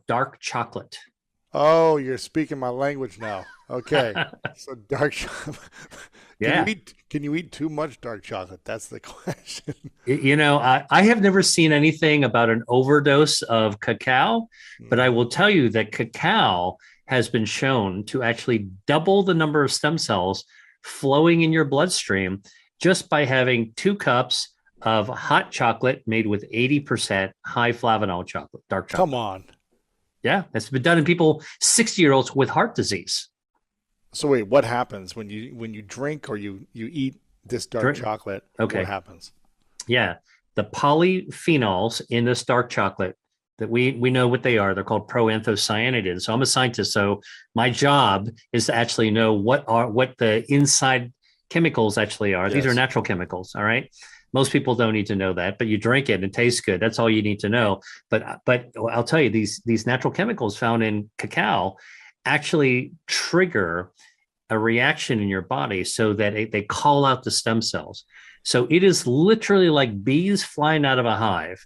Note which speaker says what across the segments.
Speaker 1: dark chocolate.
Speaker 2: Oh, you're speaking my language now. Okay. So dark chocolate.
Speaker 1: Yeah.
Speaker 2: Can you eat too much dark chocolate? That's the question.
Speaker 1: I have never seen anything about an overdose of cacao, but I will
Speaker 2: Hmm.
Speaker 1: tell you that cacao has been shown to actually double the number of stem cells flowing in your bloodstream just by having 2 cups of hot chocolate made with 80% high flavanol chocolate, dark
Speaker 2: Come
Speaker 1: chocolate.
Speaker 2: on.
Speaker 1: Yeah, it's been done in people 60-year-olds with heart disease.
Speaker 2: So wait, what happens when you drink or you eat this dark
Speaker 1: Drink.
Speaker 2: chocolate? What
Speaker 1: Okay.
Speaker 2: happens?
Speaker 1: Yeah, the polyphenols in this dark chocolate that we know what they are. They're called proanthocyanidins. So I'm a scientist, so my job is to actually know what the inside chemicals actually are. These are
Speaker 2: Yes.
Speaker 1: natural chemicals. All right. Most people don't need to know that, but you drink it and it tastes good. That's all you need to know. But I'll tell you, these natural chemicals found in cacao actually trigger a reaction in your body so that they call out the stem cells. So it is literally like bees flying out of a hive,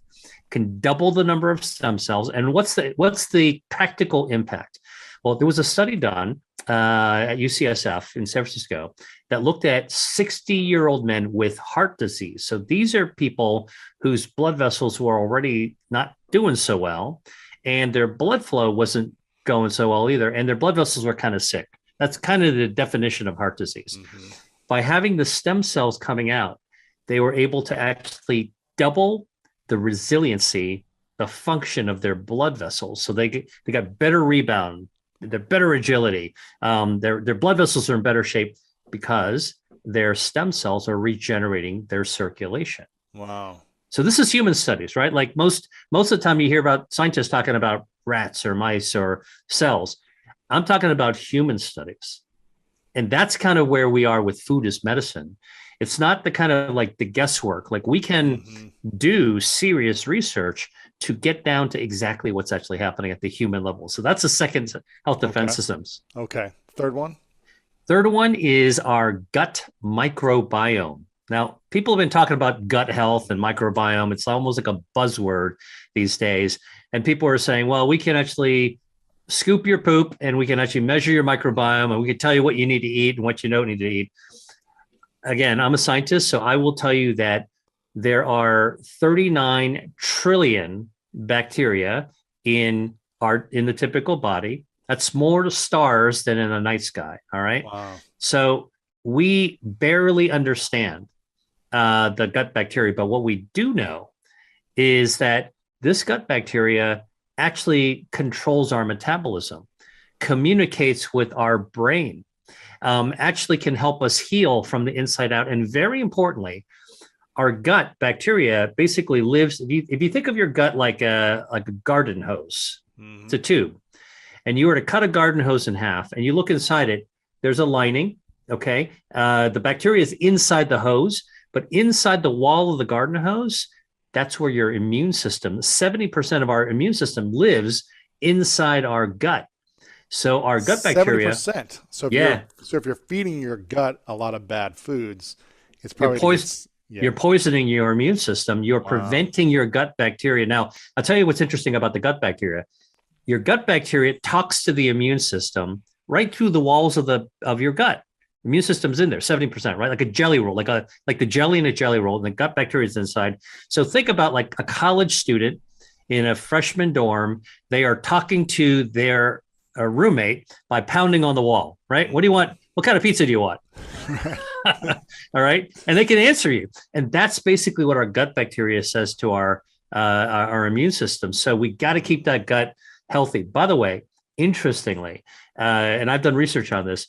Speaker 1: can double the number of stem cells. And what's the practical impact? Well, there was a study done at UCSF in San Francisco that looked at 60-year-old men with heart disease. So these are people whose blood vessels were already not doing so well, and their blood flow wasn't going so well either, and their blood vessels were kind of sick. That's kind of the definition of heart disease.
Speaker 2: Hmm.
Speaker 1: By having the stem cells coming out, they were able to actually double the resiliency, the function of their blood vessels. So they got better rebound, they're better agility. Their blood vessels are in better shape because their stem cells are regenerating their circulation.
Speaker 2: Wow.
Speaker 1: So this is human studies, right? Like most of the time you hear about scientists talking about rats or mice or cells. I'm talking about human studies. And that's kind of where we are with food as medicine. It's not the kind of like the guesswork. Like we can
Speaker 2: Hmm.
Speaker 1: do serious research to get down to exactly what's actually happening at the human level. So that's the second, health defense
Speaker 2: Okay.
Speaker 1: systems.
Speaker 2: Okay. Third one?
Speaker 1: Third one is our gut microbiome. Now, people have been talking about gut health and microbiome. It's almost like a buzzword these days. And people are saying, well, we can actually scoop your poop and we can actually measure your microbiome and we can tell you what you need to eat and what you don't need to eat. Again, I'm a scientist, so I will tell you that there are 39 trillion bacteria in the typical body. That's more stars than in a night sky. All right.
Speaker 2: Wow.
Speaker 1: So we barely understand the gut bacteria, but what we do know is that this gut bacteria actually controls our metabolism, communicates with our brain, actually can help us heal from the inside out. And very importantly, our gut bacteria basically lives. If you think of your gut like a garden hose, it's
Speaker 2: Hmm.
Speaker 1: a tube, and you were to cut a garden hose in half, and you look inside it, there's a lining. Okay, the bacteria is inside the hose, but inside the wall of the garden hose, that's where your immune system. 70% of our immune system lives inside our gut. So our gut bacteria,
Speaker 2: 70%.
Speaker 1: yeah,
Speaker 2: So if you're feeding your gut a lot of bad foods, it's
Speaker 1: you're
Speaker 2: probably to
Speaker 1: poison
Speaker 2: get
Speaker 1: you're
Speaker 2: yeah.
Speaker 1: poisoning your immune system. You're
Speaker 2: Wow.
Speaker 1: preventing your gut bacteria. Now, I'll tell you what's interesting about the gut bacteria. Your gut bacteria talks to the immune system right through the walls of your gut. Immune system's in there, 70%, right? Like a jelly roll, like the jelly in a jelly roll, and the gut bacteria is inside. So think about like a college student in a freshman dorm. They are talking to their roommate by pounding on the wall, right? What do you
Speaker 2: Hmm.
Speaker 1: want? What kind of pizza do you want? All right, and they can answer you, and that's basically what our gut bacteria says to our immune system. So we got to keep that gut healthy. By the way, interestingly, and I've done research on this,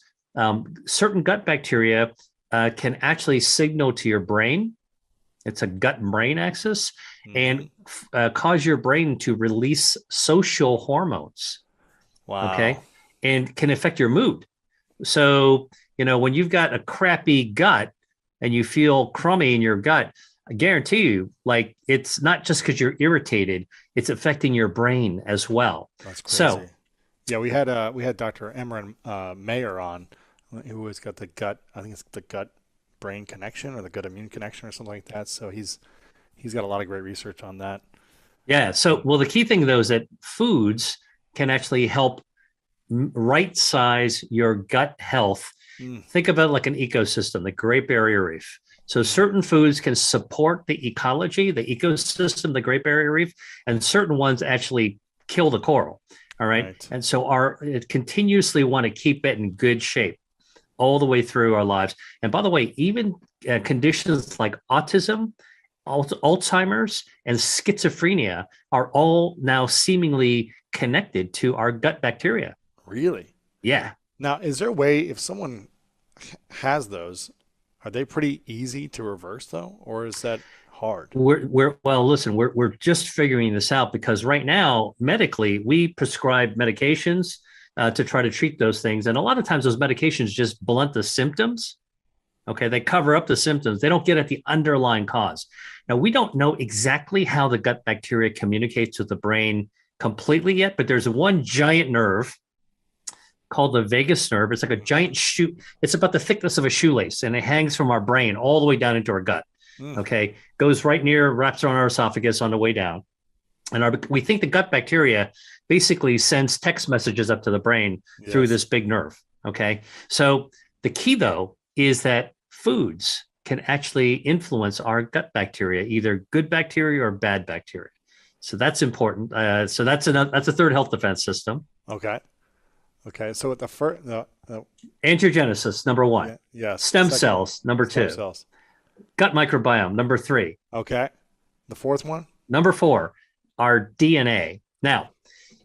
Speaker 1: certain gut bacteria can actually signal to your brain. It's a gut brain axis,
Speaker 2: Hmm.
Speaker 1: and cause your brain to release social hormones.
Speaker 2: Wow.
Speaker 1: Okay, and can affect your mood. So, when you've got a crappy gut and you feel crummy in your gut, I guarantee you, like, it's not just because you're irritated, it's affecting your brain as well.
Speaker 2: That's
Speaker 1: So,
Speaker 2: crazy. Yeah, we had Dr. Emran Mayer on, who has got the gut. I think it's the gut brain connection or the gut immune connection or something like that. So he's got a lot of great research on that.
Speaker 1: Yeah. So, well, the key thing though is that foods can actually help right size your gut health.
Speaker 2: Mm,
Speaker 1: Think about it like an ecosystem, the Great Barrier Reef. So
Speaker 2: mm,
Speaker 1: certain foods can support the ecology, the ecosystem, the Great Barrier Reef, and certain ones actually kill the coral. All right.
Speaker 2: right.
Speaker 1: And so our it continuously want to keep it in good shape all the way through our lives. And by the way, even conditions like autism, Alzheimer's, and schizophrenia are all now seemingly connected to our gut bacteria.
Speaker 2: Really?
Speaker 1: Yeah.
Speaker 2: Now, is there a way if someone has those, are they pretty easy to reverse though, or is that hard?
Speaker 1: We're well, listen, we're just figuring this out because right now, medically, we prescribe medications to try to treat those things. And a lot of times those medications just blunt the symptoms. Okay. They cover up the symptoms. They don't get at the underlying cause. Now, we don't know exactly how the gut bacteria communicates with the brain completely yet, but there's one giant nerve called the vagus nerve. It's like a giant shoe. It's about the thickness of a shoelace, and it hangs from our brain all the way down into our gut.
Speaker 2: Mm,
Speaker 1: Okay, goes right near, wraps around our esophagus on the way down, and we think the gut bacteria basically sends text messages up to the brain through
Speaker 2: yes.
Speaker 1: this big nerve. Okay, so the key though is that foods can actually influence our gut bacteria, either good bacteria or bad bacteria. So that's important. So that's a third health defense system.
Speaker 2: Okay. Okay. So with the first,
Speaker 1: Angiogenesis, number one.
Speaker 2: yeah, yes.
Speaker 1: Stem
Speaker 2: Second,
Speaker 1: cells, number
Speaker 2: stem
Speaker 1: two.
Speaker 2: cells.
Speaker 1: Gut microbiome, number three.
Speaker 2: Okay. The fourth one?
Speaker 1: Number four, our DNA. Now,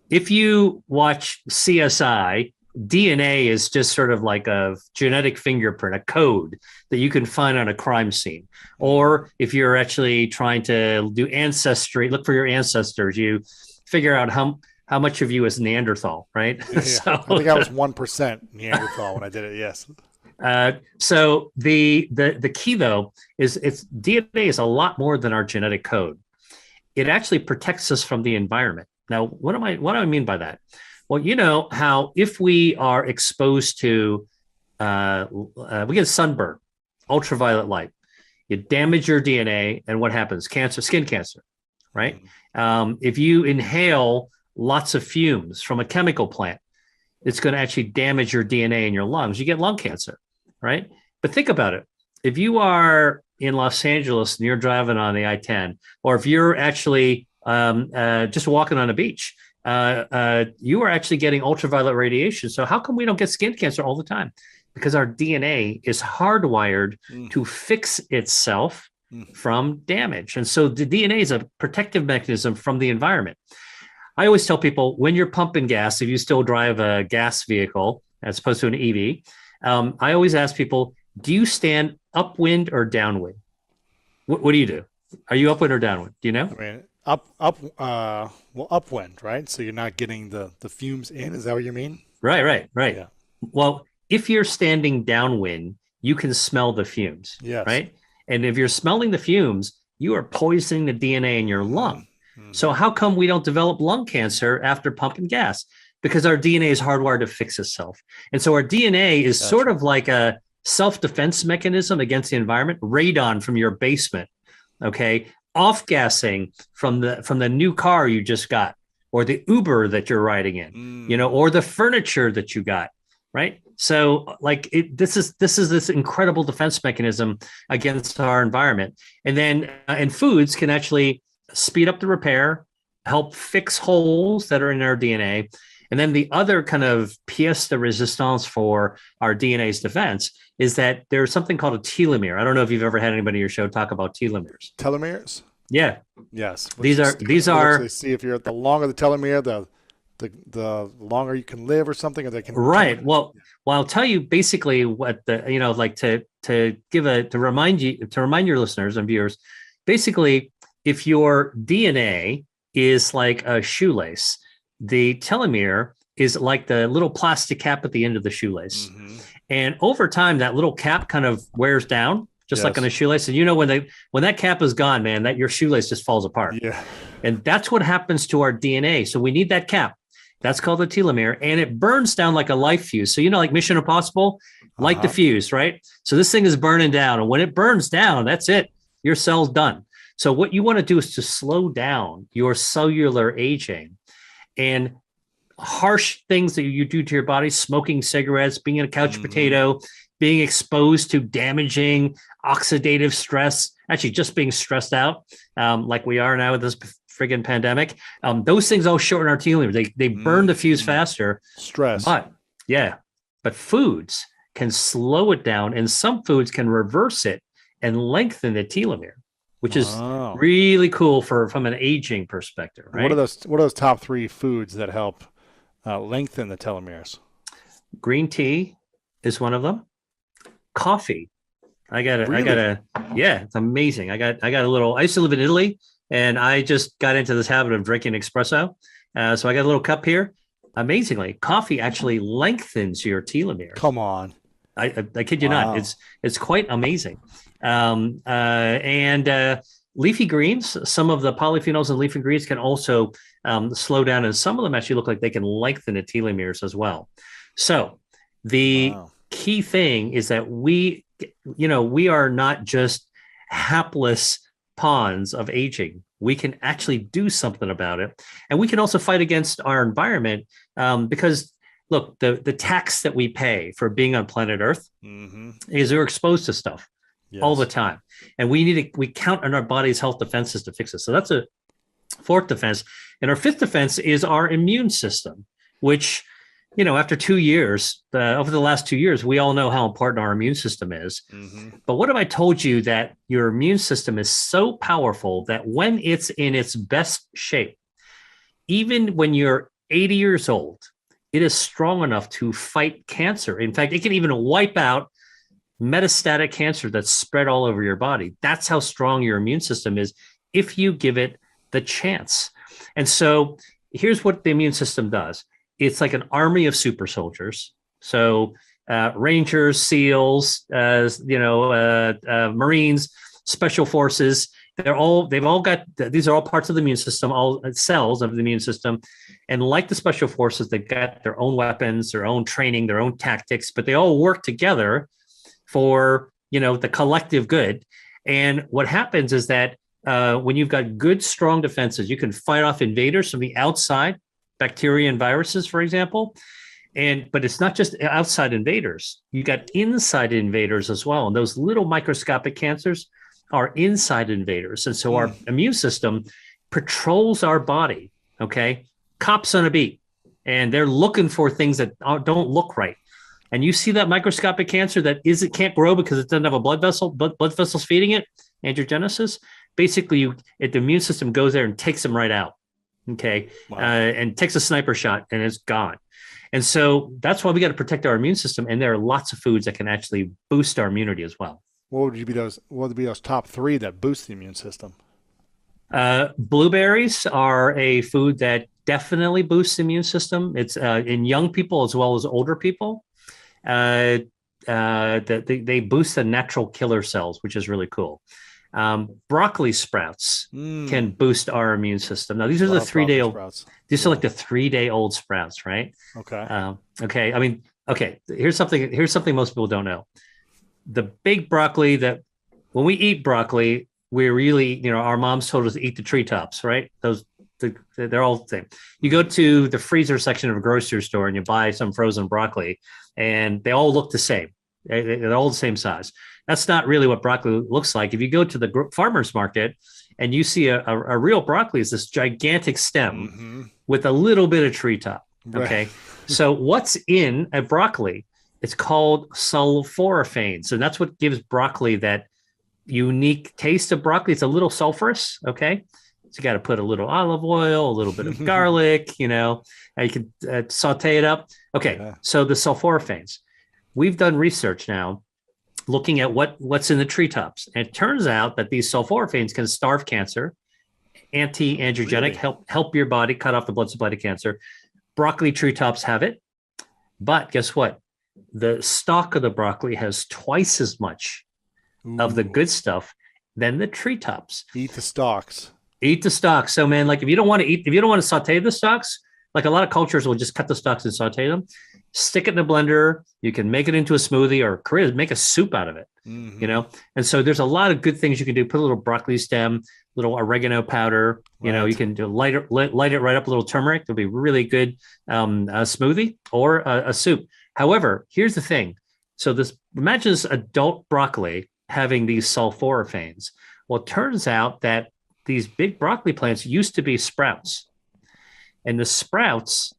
Speaker 1: if you watch CSI, DNA is just sort of like a genetic fingerprint, a code that you can find on a crime scene. Or if you're actually trying to do ancestry, look for your ancestors, you figure out how much of you is Neanderthal, right?
Speaker 2: Yeah. I think I was 1% Neanderthal when I did it. Yes.
Speaker 1: So the key though is it's DNA is a lot more than our genetic code. It actually protects us from the environment. Now, what do I mean by that? Well, you know how if we are exposed to we get sunburn, ultraviolet light, you damage your DNA, and what happens? Cancer, skin cancer, right? If you inhale lots of fumes from a chemical plant, it's going to actually damage your DNA in your lungs. You get lung cancer, right? But think about it. If you are in Los Angeles and you're driving on the I-10, or if you're actually just walking on a beach, you are actually getting ultraviolet radiation. So how come we don't get skin cancer all the time? Because our DNA is hardwired to fix itself from damage. And so the DNA is a protective mechanism from the environment. I always tell people when you're pumping gas, if you still drive a gas vehicle as opposed to an EV, I always ask people, do you stand upwind or downwind? What do you do? Are you upwind or downwind? Do you know?
Speaker 2: I mean, upwind, right? So you're not getting the fumes in. Is that what you mean?
Speaker 1: Right.
Speaker 2: Yeah.
Speaker 1: Well, if you're standing downwind, you can smell the fumes,
Speaker 2: Yes.
Speaker 1: right? And if you're smelling the fumes, you are poisoning the DNA in your lung. So how come we don't develop lung cancer after pumping gas? Because our DNA is hardwired to fix itself. And so our DNA is sort of like a self-defense mechanism against the environment, radon from your basement, okay? Off-gassing from the new car you just got, or the Uber that you're riding in, you know, or the furniture that you got, right? So like this is this incredible defense mechanism against our environment. And then and foods can actually speed up the repair, help fix holes that are in our DNA. And then the other kind of pièce de résistance for our DNA's defense is that there's something called a telomere. I don't know if you've ever had anybody on your show talk about telomeres.
Speaker 2: Telomeres?
Speaker 1: Yeah.
Speaker 2: Yes.
Speaker 1: These are
Speaker 2: see if you're the longer the telomere, the longer you can live or something, or they can.
Speaker 1: Right. Well, I'll tell you basically what like to remind your listeners and viewers, basically, if your DNA is like a shoelace, the telomere is like the little plastic cap at the end of the shoelace. And over time, that little cap kind of wears down, just like on a shoelace. And you know, when that cap is gone, man, that your shoelace just falls apart.
Speaker 2: Yeah.
Speaker 1: And that's what happens to our DNA. So we need that cap. That's called the telomere, and it burns down like a life fuse. So, you know, like Mission Impossible, light the fuse, right? So this thing is burning down. And when it burns down, that's it. Your cell's done. So what you want to do is to slow down your cellular aging, and harsh things that you do to your body, smoking cigarettes, being a couch
Speaker 2: Mm-hmm.
Speaker 1: potato, being exposed to damaging oxidative stress, actually just being stressed out, like we are now with this friggin' pandemic. Those things all shorten our telomeres. They burn the fuse
Speaker 2: Mm-hmm.
Speaker 1: faster,
Speaker 2: Stress.
Speaker 1: but yeah, but foods can slow it down, and some foods can reverse it and lengthen the telomere, which is
Speaker 2: Wow.
Speaker 1: really cool for from an aging perspective,
Speaker 2: What are
Speaker 1: right?
Speaker 2: those? What are those top three foods that help lengthen the telomeres?
Speaker 1: Green tea is one of them. Coffee. I got
Speaker 2: Really?
Speaker 1: a, yeah, it's amazing. I got a little, I used to live in Italy, and I just got into this habit of drinking espresso. So I got a little cup here. Amazingly, coffee actually lengthens your telomeres.
Speaker 2: Come on.
Speaker 1: I kid you not.
Speaker 2: Wow.
Speaker 1: It's quite amazing. And leafy greens, some of the polyphenols in leafy greens can also slow down, and some of them actually look like they can lengthen the telomeres as well. So the
Speaker 2: Wow.
Speaker 1: key thing is that we are not just hapless pawns of aging. We can actually do something about it, and we can also fight against our environment, because look, the tax that we pay for being on planet Earth
Speaker 2: Mm-hmm.
Speaker 1: is we're exposed to stuff all the
Speaker 2: Yes.
Speaker 1: time, and we count on our body's health defenses to fix it. So that's a fourth defense, and our fifth defense is our immune system, which, after 2 years, over the last 2 years, we all know how important our immune system is.
Speaker 2: Mm-hmm.
Speaker 1: But what if I told you that your immune system is so powerful that when it's in its best shape, even when you're 80 years old, it is strong enough to fight cancer. In fact, it can even wipe out metastatic cancer that's spread all over your body. That's how strong your immune system is if you give it the chance. And so here's what the immune system does. It's like an army of super soldiers. So Rangers, SEALs, Marines, Special Forces. They've all got, these are all parts of the immune system, all cells of the immune system. And like the Special Forces, they've got their own weapons, their own training, their own tactics, but they all work together for the collective good. And what happens is that when you've got good, strong defenses, you can fight off invaders from the outside, bacteria and viruses, for example. But it's not just outside invaders. You got inside invaders as well. And those little microscopic cancers are inside invaders. And so our
Speaker 2: Mm.
Speaker 1: immune system patrols our body, okay? Cops on a beat. And they're looking for things that don't look right. And you see that microscopic cancer that can't grow because it doesn't have a blood vessels feeding it, angiogenesis. Basically, the immune system goes there and takes them right out, okay?
Speaker 2: Wow.
Speaker 1: And takes a sniper shot, and it's gone. And so that's why we got to protect our immune system. And there are lots of foods that can actually boost our immunity as well.
Speaker 2: What would be those top three that boost the immune system?
Speaker 1: Blueberries are a food that definitely boosts the immune system. It's in young people as well as older people. They boost the natural killer cells, which is really cool. Broccoli sprouts can
Speaker 2: Mm.
Speaker 1: boost our immune system. Now, these are the
Speaker 2: Love
Speaker 1: three
Speaker 2: broccoli
Speaker 1: day old.
Speaker 2: sprouts.
Speaker 1: These are
Speaker 2: Yeah.
Speaker 1: like the 3 day old sprouts, right?
Speaker 2: Okay.
Speaker 1: Okay. I mean, okay. Here's something most people don't know. The big broccoli that when we eat broccoli, we really, our moms told us to eat the treetops, right? They're all the same. You go to the freezer section of a grocery store and you buy some frozen broccoli, and they all look the same. They're all the same size. That's not really what broccoli looks like. If you go to the farmer's market and you see a real broccoli, is this gigantic stem
Speaker 2: Mm-hmm.
Speaker 1: with a little bit of treetop.
Speaker 2: Right.
Speaker 1: Okay. So what's in a broccoli? It's called sulforaphanes. So that's what gives broccoli that unique taste of broccoli. It's a little sulfurous. Okay. So you got to put a little olive oil, a little bit of garlic, you can saute it up. Okay.
Speaker 2: Yeah.
Speaker 1: So the sulforaphanes, we've done research now looking at what's in the treetops. And it turns out that these sulforaphanes can starve cancer, anti-angiogenic,
Speaker 2: Really?
Speaker 1: help your body cut off the blood supply to cancer. Broccoli treetops have it. But guess what? The stalk of the broccoli has twice as much of the
Speaker 2: Ooh.
Speaker 1: good stuff than the treetops.
Speaker 2: Eat the stalks.
Speaker 1: Eat the stalks. So man, like if you don't want to saute the stalks, Like a lot of cultures will just cut the stalks and saute them, stick it in a blender. You can make it into a smoothie, or Korea make a soup out of it.
Speaker 2: Mm-hmm.
Speaker 1: And so there's a lot of good things you can do. Put a little broccoli stem, little oregano powder. You
Speaker 2: Right.
Speaker 1: can do light it right up, a little turmeric. It'll be really good a smoothie or a soup. However, here's the thing. So imagine this adult broccoli having these sulforaphanes. Well, it turns out that these big broccoli plants used to be sprouts, and the sprouts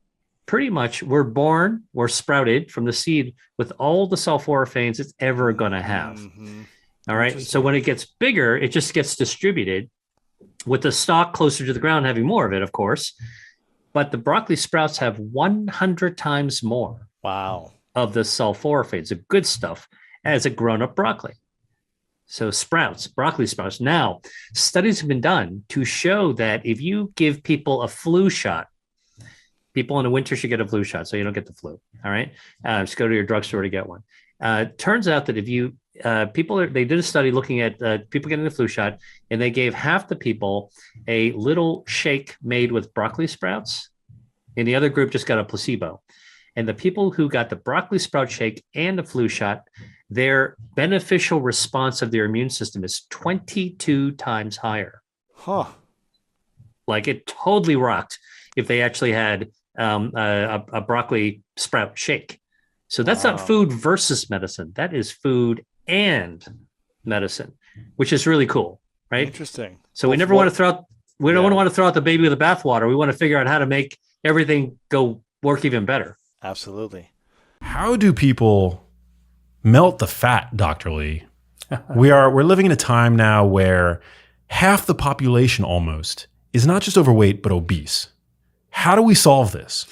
Speaker 1: pretty much were sprouted from the seed with all the sulforaphanes it's ever going to have.
Speaker 2: Mm-hmm.
Speaker 1: All right. So
Speaker 2: Interesting.
Speaker 1: when it gets bigger, it just gets distributed with the stalk closer to the ground having more of it, of course. But the broccoli sprouts have 100 times more
Speaker 2: Wow.
Speaker 1: of the sulforaphanes, the good stuff, as a grown up broccoli. So broccoli sprouts. Now, studies have been done to show that if you give people a flu shot, people in the winter should get a flu shot so you don't get the flu. All right. Just go to your drugstore to get one. Turns out that if you they did a study looking at people getting the flu shot, and they gave half the people a little shake made with broccoli sprouts, and the other group just got a placebo. And the people who got the broccoli sprout shake and the flu shot, their beneficial response of their immune system is 22 times higher.
Speaker 2: Huh.
Speaker 1: Like it totally rocked if they actually had a broccoli sprout shake. So that's not
Speaker 2: Wow.
Speaker 1: food versus medicine. That is food and medicine, which is really cool, right?
Speaker 2: Interesting.
Speaker 1: So we
Speaker 2: Well,
Speaker 1: never want to throw out, we don't
Speaker 2: Yeah.
Speaker 1: want to throw out the baby with the bathwater. We want to figure out how to make everything go work even better.
Speaker 2: Absolutely.
Speaker 3: How do people melt the fat, Dr. Lee? We're living in a time now where half the population almost is not just overweight, but obese. How do we solve this?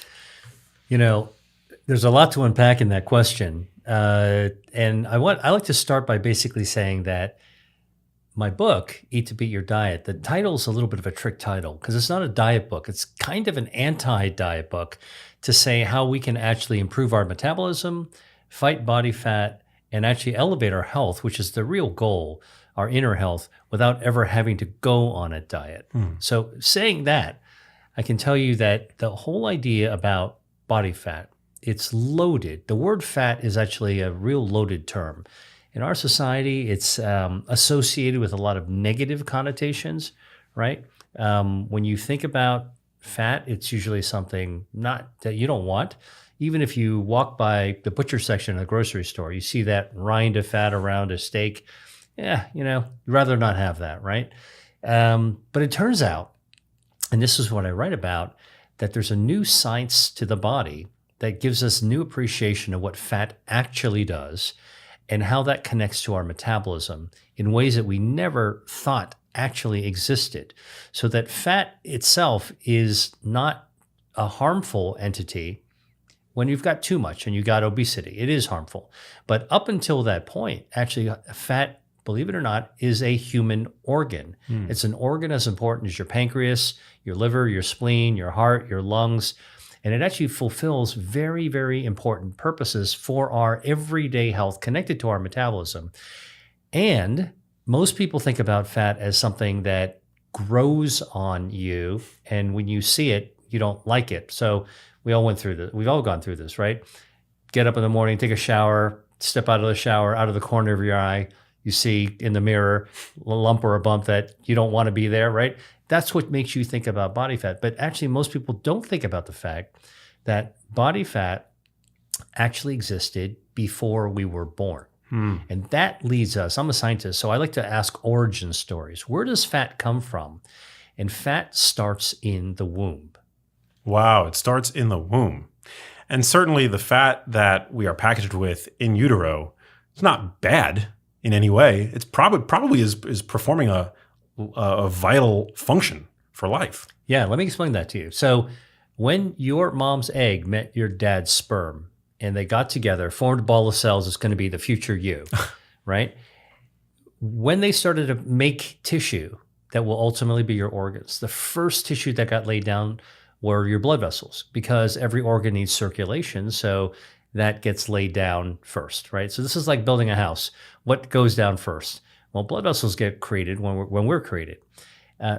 Speaker 1: There's a lot to unpack in that question. And I like to start by basically saying that my book, Eat to Beat Your Diet, the title's a little bit of a trick title because it's not a diet book. It's kind of an anti-diet book to say how we can actually improve our metabolism, fight body fat, and actually elevate our health, which is the real goal, our inner health, without ever having to go on a diet. So saying that, I can tell you that the whole idea about body fat, it's loaded. The word fat is actually a real loaded term. In our society, it's associated with a lot of negative connotations, right? When you think about fat, it's usually something not that you don't want. Even if you walk by the butcher section in the grocery store, you see that rind of fat around a steak. Yeah, you'd rather not have that, right? But it turns out, and this is what I write about, that there's a new science to the body that gives us new appreciation of what fat actually does and how that connects to our metabolism in ways that we never thought actually existed. So that fat itself is not a harmful entity when you've got too much and you got obesity. It is harmful. But up until that point, actually, fat, believe it or not, is a human organ. It's an organ as important as your pancreas, your liver, your spleen, your heart, your lungs. And it actually fulfills very, very important purposes for our everyday health connected to our metabolism. And most people think about fat as something that grows on you. And when you see it, you don't like it. So we all went through this. We've all gone through this, right? Get up in the morning, take a shower, step out of the shower, out of the corner of your eye, you see in the mirror a lump or a bump that you don't want to be there, right? That's what makes you think about body fat. But actually, most people don't think about the fact that body fat actually existed before we were born. And that leads us, I'm a scientist, so I like to ask origin stories. Where does fat come from? And fat starts in the womb.
Speaker 3: Wow, it starts in the womb. And certainly the fat that we are packaged with in utero, it's not bad in any way. It's probably is performing a vital function for life.
Speaker 1: Yeah, let me explain that to you. So when your mom's egg met your dad's sperm and they got together, formed a ball of cells that's going to be the future you, right? When they started to make tissue that will ultimately be your organs, the first tissue that got laid down were your blood vessels, because every organ needs circulation. So that gets laid down first, right? So this is like building a house. What goes down first? Well, blood vessels get created when we're created.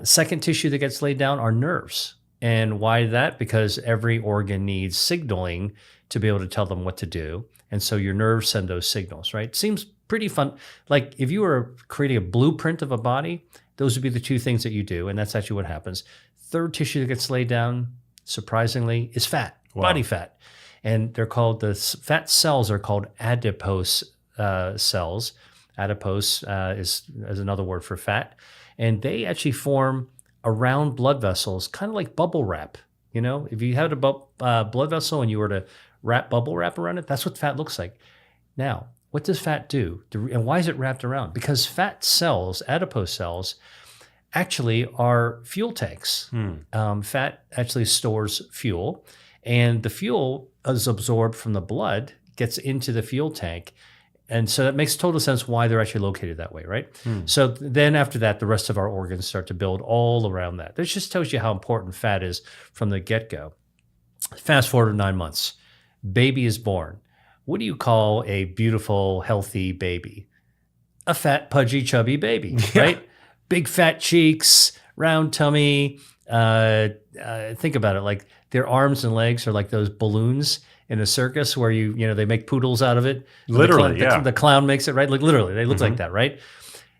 Speaker 1: Second tissue that gets laid down are nerves. And why that? Because every organ needs signaling to be able to tell them what to do. And so your nerves send those signals, right? Seems pretty fun. Like if you were creating a blueprint of a body, those would be the two things that you do. And that's actually what happens. Third tissue that gets laid down, surprisingly, is fat, body fat. And they're called, fat cells are called adipose cells. Adipose is another word for fat. And they actually form around blood vessels, kind of like bubble wrap. You know, if you had a blood vessel and you were to wrap bubble wrap around it, that's what fat looks like. Now, what does fat do? And why is it wrapped around? Because fat cells, adipose cells, actually are fuel tanks. Fat actually stores fuel, and the fuel is absorbed from the blood, gets into the fuel tank. And so that makes total sense why they're actually located that way, right? So then after that, the rest of our organs start to build all around that. This just tells you how important fat is from the get-go. Fast forward to 9 months. Baby is born. What do you call a beautiful, healthy baby? A fat, pudgy, chubby baby, right? Big fat cheeks, round tummy. Think about it. Like their arms and legs are like those balloons in a circus where they make poodles out of it.
Speaker 3: Literally,
Speaker 1: the clown makes it, right? Like literally, they look like that, right?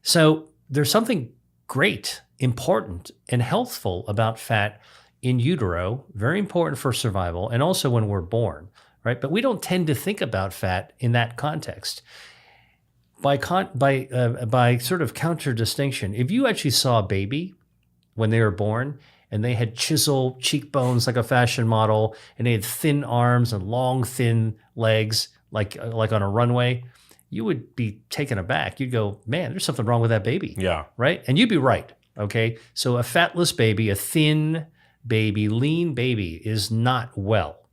Speaker 1: So there's something great, important, and healthful about fat in utero, very important for survival, and also when we're born, right? But we don't tend to think about fat in that context. By sort of counter distinction, if you actually saw a baby when they were born and they had chiseled cheekbones like a fashion model, and they had thin arms and long, thin legs like on a runway, you would be taken aback. You'd go, man, there's something wrong with that baby.
Speaker 3: Yeah.
Speaker 1: Right? And you'd be right. Okay. So a fatless baby, a thin baby, lean baby is not well.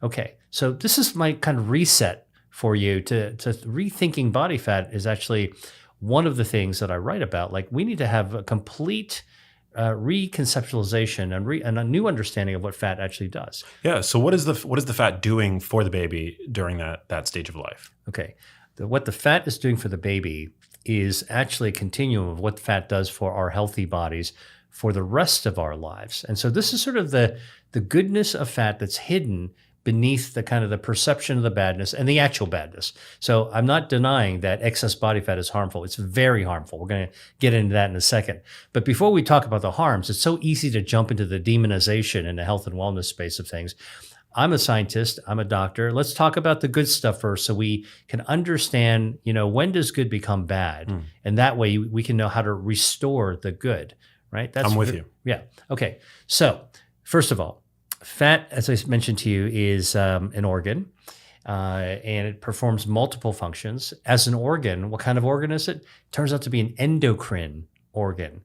Speaker 1: Okay. So this is my kind of reset for you to rethinking body fat is actually one of the things that I write about. Like we need to have a complete reconceptualization and a new understanding of what fat actually does.
Speaker 3: Yeah. So what is the fat doing for the baby during that stage of life?
Speaker 1: Okay. What the fat is doing for the baby is actually a continuum of what fat does for our healthy bodies for the rest of our lives. And so this is sort of the goodness of fat that's hidden beneath the kind of the perception of the badness and the actual badness. So I'm not denying that excess body fat is harmful. It's very harmful. We're going to get into that in a second. But before we talk about the harms, it's so easy to jump into the demonization in the health and wellness space of things. I'm a scientist. I'm a doctor. Let's talk about the good stuff first so we can understand, when does good become bad? And that way we can know how to restore the good, right?
Speaker 3: I'm with you.
Speaker 1: Yeah. Okay. So first of all, fat, as I mentioned to you, is an organ, and it performs multiple functions. As an organ, what kind of organ is it? Turns out to be an endocrine organ.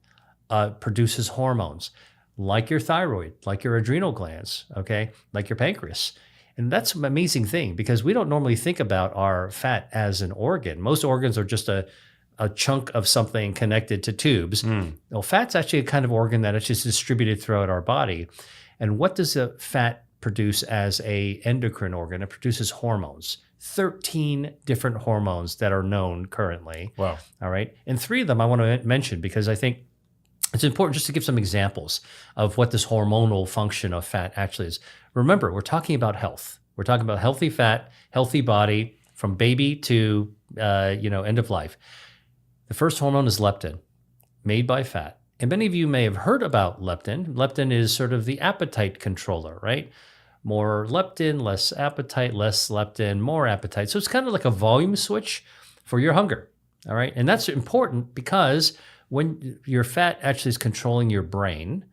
Speaker 1: Produces hormones, like your thyroid, like your adrenal glands, okay, like your pancreas. And that's an amazing thing because we don't normally think about our fat as an organ. Most organs are just a chunk of something connected to tubes. Well, fat's actually a kind of organ that is just distributed throughout our body. And what does the fat produce as a endocrine organ? It produces hormones, 13 different hormones that are known currently.
Speaker 3: Wow.
Speaker 1: All right. And 3 of them I want to mention because I think it's important just to give some examples of what this hormonal function of fat actually is. Remember, we're talking about health. We're talking about healthy fat, healthy body from baby to, end of life. The first hormone is leptin, made by fat. And many of you may have heard about leptin. Leptin is sort of the appetite controller, right? More leptin, less appetite, less leptin, more appetite. So it's kind of like a volume switch for your hunger, all right? And that's important because when your fat actually is controlling your brain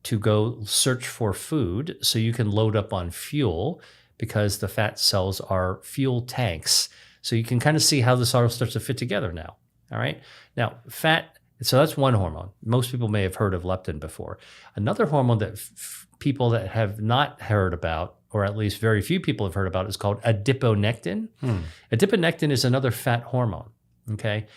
Speaker 1: to go search for food so you can load up on fuel because the fat cells are fuel tanks. So you can kind of see how this all starts to fit together now, all right? Now, fat. So that's one hormone. Most people may have heard of leptin before. Another hormone that people that have not heard about, or at least very few people have heard about, is called adiponectin. Adiponectin is another fat hormone, okay?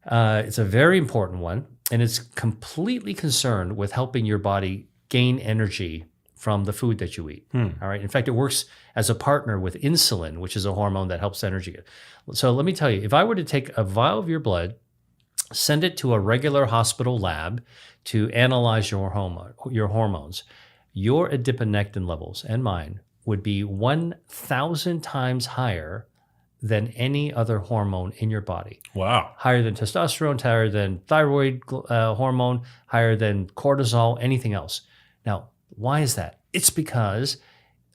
Speaker 1: It's a very important one, and it's completely concerned with helping your body gain energy from the food that you eat, all right? In fact, it works as a partner with insulin, which is a hormone that helps energy. So let me tell you, if I were to take a vial of your blood, send it to a regular hospital lab to analyze your hormones. your adiponectin levels and mine would be 1,000 times higher than any other hormone in your body.
Speaker 3: Wow.
Speaker 1: Higher than testosterone, higher than thyroid hormone, higher than cortisol, anything else. Now, why is that? It's because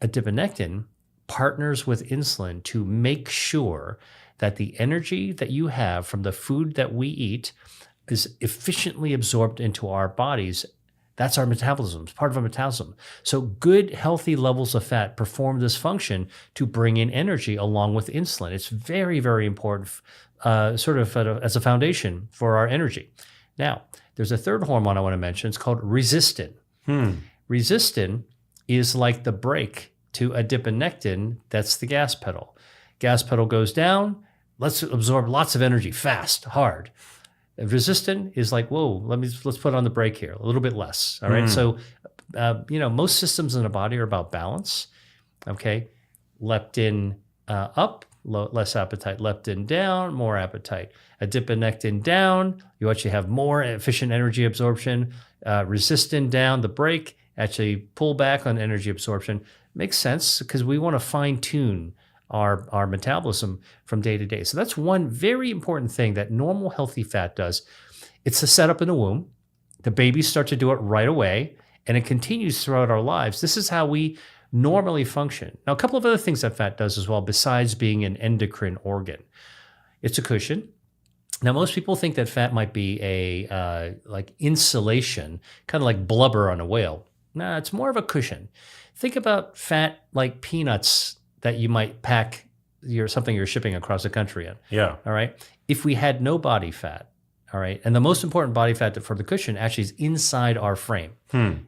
Speaker 1: adiponectin partners with insulin to make sure that the energy that you have from the food that we eat is efficiently absorbed into our bodies. That's our metabolism. It's part of our metabolism. So good, healthy levels of fat perform this function to bring in energy along with insulin. It's very, very important, as a foundation for our energy. Now, there's a third hormone I want to mention. It's called resistin. Resistin is like the brake to adiponectin. That's the gas pedal. Gas pedal goes down. Let's absorb lots of energy fast, hard. Resistant is like, whoa, let's put on the brake here, a little bit less. All right. So, most systems in the body are about balance. Okay. Leptin up, less appetite. Leptin down, more appetite. Adiponectin down, you actually have more efficient energy absorption. Resistin down, the brake, actually pull back on energy absorption. Makes sense because we want to fine tune our metabolism from day to day. So that's one very important thing that normal healthy fat does. It's the setup in the womb. The babies start to do it right away, and it continues throughout our lives. This is how we normally function. Now, a couple of other things that fat does as well, besides being an endocrine organ. It's a cushion. Now, most people think that fat might be a like insulation, kind of like blubber on a whale. No, it's more of a cushion. Think about fat like peanuts that you might pack something you're shipping across the country in.
Speaker 3: Yeah.
Speaker 1: All right. If we had no body fat, all right, and the most important body fat for the cushion actually is inside our frame,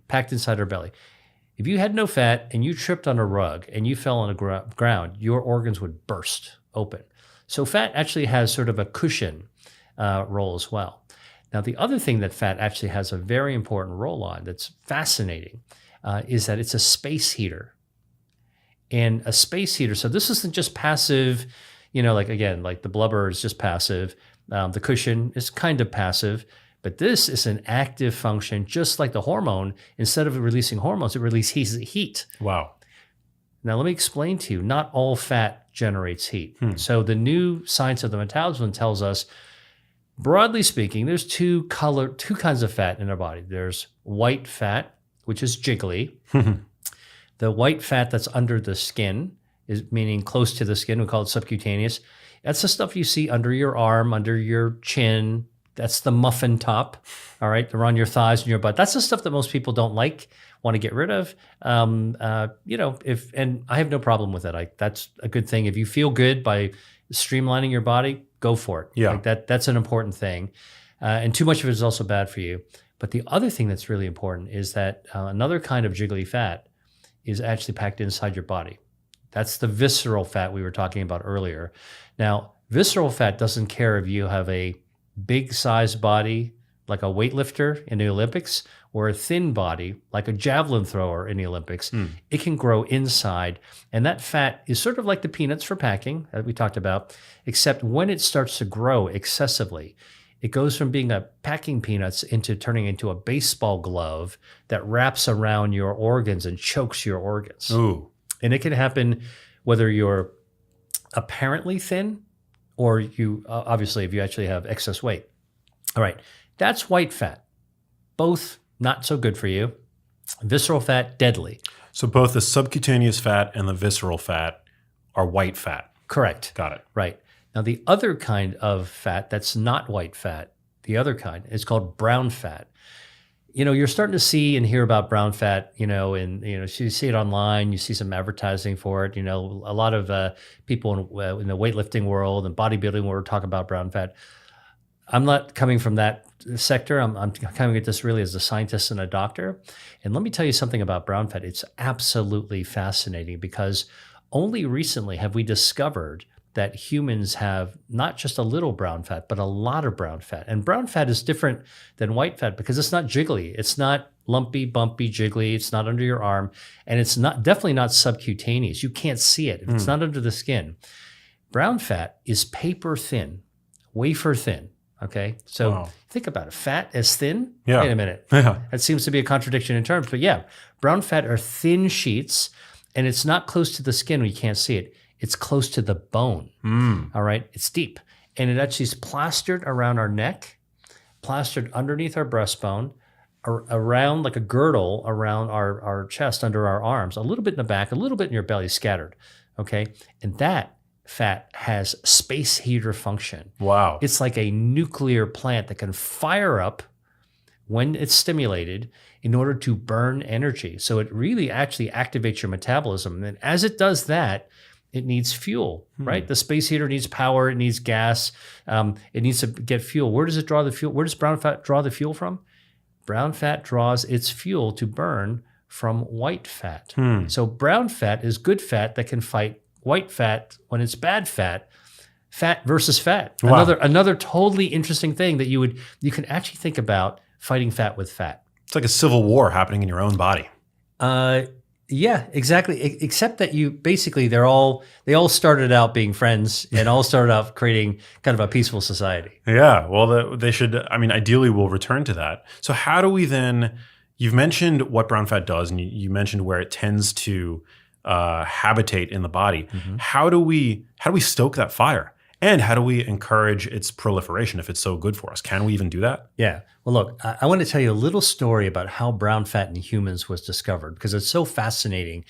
Speaker 1: packed inside our belly. If you had no fat and you tripped on a rug and you fell on the ground, your organs would burst open. So fat actually has sort of a cushion role as well. Now, the other thing that fat actually has a very important role on that's fascinating is that it's a space heater. And a space heater, so this isn't just passive, like the blubber is just passive. The cushion is kind of passive, but this is an active function, just like the hormone. Instead of releasing hormones, it releases heat.
Speaker 3: Wow.
Speaker 1: Now, let me explain to you, not all fat generates heat. So the new science of the metabolism tells us, broadly speaking, there's two kinds of fat in our body. There's white fat, which is jiggly. The white fat that's under the skin, is meaning close to the skin. We call it subcutaneous. That's the stuff you see under your arm, under your chin. That's the muffin top, all right, around your thighs and your butt. That's the stuff that most people don't like, want to get rid of. And I have no problem with it. That's a good thing. If you feel good by streamlining your body, go for it.
Speaker 3: Yeah.
Speaker 1: That's an important thing. And too much of it is also bad for you. But the other thing that's really important is that another kind of jiggly fat is actually packed inside your body. That's the visceral fat we were talking about earlier. Now, visceral fat doesn't care if you have a big size body like a weightlifter in the Olympics or a thin body like a javelin thrower in the Olympics. It can grow inside. And that fat is sort of like the peanuts for packing that we talked about, except when it starts to grow excessively, it goes from being a packing peanuts into turning into a baseball glove that wraps around your organs and chokes your organs.
Speaker 3: Ooh.
Speaker 1: And it can happen whether you're apparently thin or you, obviously, if you actually have excess weight. All right, that's white fat. Both not so good for you. Visceral fat, deadly.
Speaker 3: So both the subcutaneous fat and the visceral fat are white fat.
Speaker 1: Correct.
Speaker 3: Got it.
Speaker 1: Right. Now, the other kind of fat that's not white fat, the other kind is called brown fat. You're starting to see and hear about brown fat, so you see it online, you see some advertising for it. A lot of people in the weightlifting world and bodybuilding world talk about brown fat. I'm not coming from that sector. I'm coming at this really as a scientist and a doctor. And let me tell you something about brown fat. It's absolutely fascinating because only recently have we discovered that humans have not just a little brown fat, but a lot of brown fat. And brown fat is different than white fat because it's not jiggly. It's not lumpy, bumpy, jiggly. It's not under your arm. And it's definitely not subcutaneous. You can't see it. It's not under the skin. Brown fat is paper thin, wafer thin. Okay. So
Speaker 3: Wow.
Speaker 1: think about it. Fat as thin?
Speaker 3: Yeah.
Speaker 1: Wait a minute.
Speaker 3: Yeah.
Speaker 1: That seems to be a contradiction in terms. But yeah, brown fat are thin sheets, and it's not close to the skin where you can't see it. It's close to the bone. All right. It's deep. And it actually is plastered around our neck, plastered underneath our breastbone, around like a girdle around our chest, under our arms, a little bit in the back, a little bit in your belly, scattered. Okay. And that fat has space heater function.
Speaker 3: Wow.
Speaker 1: It's like a nuclear plant that can fire up when it's stimulated in order to burn energy. So it really actually activates your metabolism. And as it does that, it needs fuel, right? The space heater needs power. It needs gas. It needs to get fuel. Where does it draw the fuel? Where does brown fat draw the fuel from? Brown fat draws its fuel to burn from white fat. So brown fat is good fat that can fight white fat when it's bad fat. Fat versus fat.
Speaker 3: Wow.
Speaker 1: Another totally interesting thing that you can actually think about fighting fat with fat.
Speaker 3: It's like a civil war happening in your own body.
Speaker 1: Yeah, exactly. Except that they all started out being friends and all started out creating kind of a peaceful society.
Speaker 3: Yeah. Well, they should, I mean, ideally we'll return to that. So how do we then, you've mentioned what brown fat does, and you mentioned where it tends to habitate in the body. How do we stoke that fire? And how do we encourage its proliferation if it's so good for us? Can we even do that?
Speaker 1: Yeah. Well, look, I want to tell you a little story about how brown fat in humans was discovered because it's so fascinating.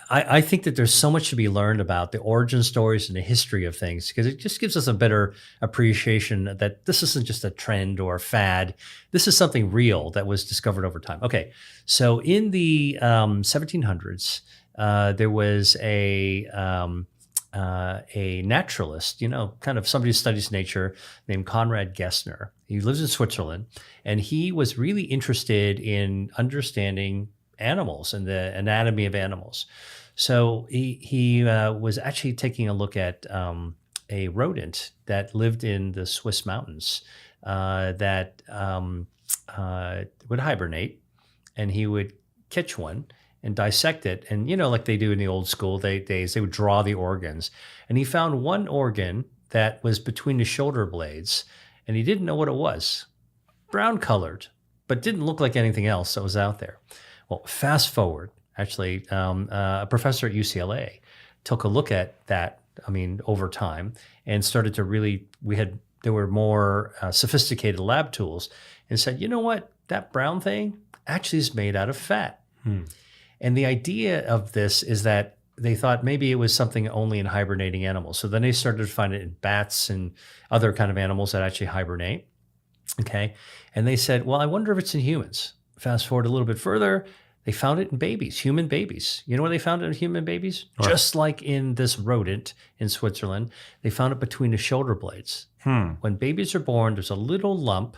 Speaker 1: I think that there's so much to be learned about the origin stories and the history of things because it just gives us a better appreciation that this isn't just a trend or a fad. This is something real that was discovered over time. Okay. So in the 1700s, there was a naturalist, kind of somebody who studies nature named Conrad Gessner. He lives in Switzerland, and he was really interested in understanding animals and the anatomy of animals. So he was actually taking a look at a rodent that lived in the Swiss mountains that would hibernate, and he would catch one and dissect it. And, like they do in the old school days, they would draw the organs. And he found one organ that was between the shoulder blades, and he didn't know what it was. Brown colored, but didn't look like anything else that was out there. Well, fast forward, actually, a professor at UCLA took a look at that, over time, and started to there were more sophisticated lab tools, and said, you know what, that brown thing actually is made out of fat. And the idea of this is that they thought maybe it was something only in hibernating animals. So then they started to find it in bats and other kind of animals that actually hibernate. Okay. And they said, well, I wonder if it's in humans. Fast forward a little bit further, they found it in babies, human babies. You know where they found it in human babies? Right. Just like in this rodent in Switzerland, they found it between the shoulder blades. When babies are born, there's a little lump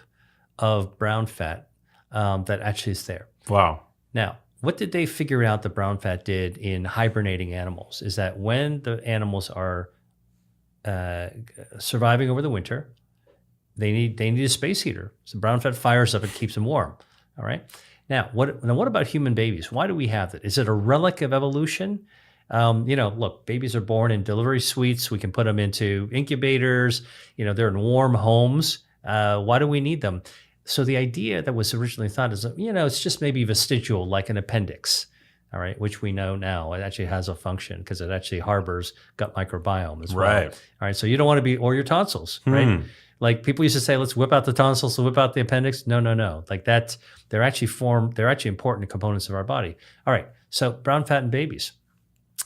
Speaker 1: of brown fat that actually is there.
Speaker 3: Wow.
Speaker 1: Now, what did they figure out that brown fat did in hibernating animals is that when the animals are surviving over the winter, they need a space heater. So brown fat fires up and keeps them warm. All right. Now, what about human babies? Why do we have that? Is it a relic of evolution? Look, babies are born in delivery suites. We can put them into incubators. They're in warm homes. Why do we need them? So the idea that was originally thought is, it's just maybe vestigial, like an appendix, all right, which we know now it actually has a function because it actually harbors gut microbiome as well.
Speaker 3: Right.
Speaker 1: All right, so you don't want to be, or your tonsils, right? Like people used to say, let's whip out the tonsils, whip out the appendix. No. Like that's, they're actually important components of our body. All right, so brown fat in babies.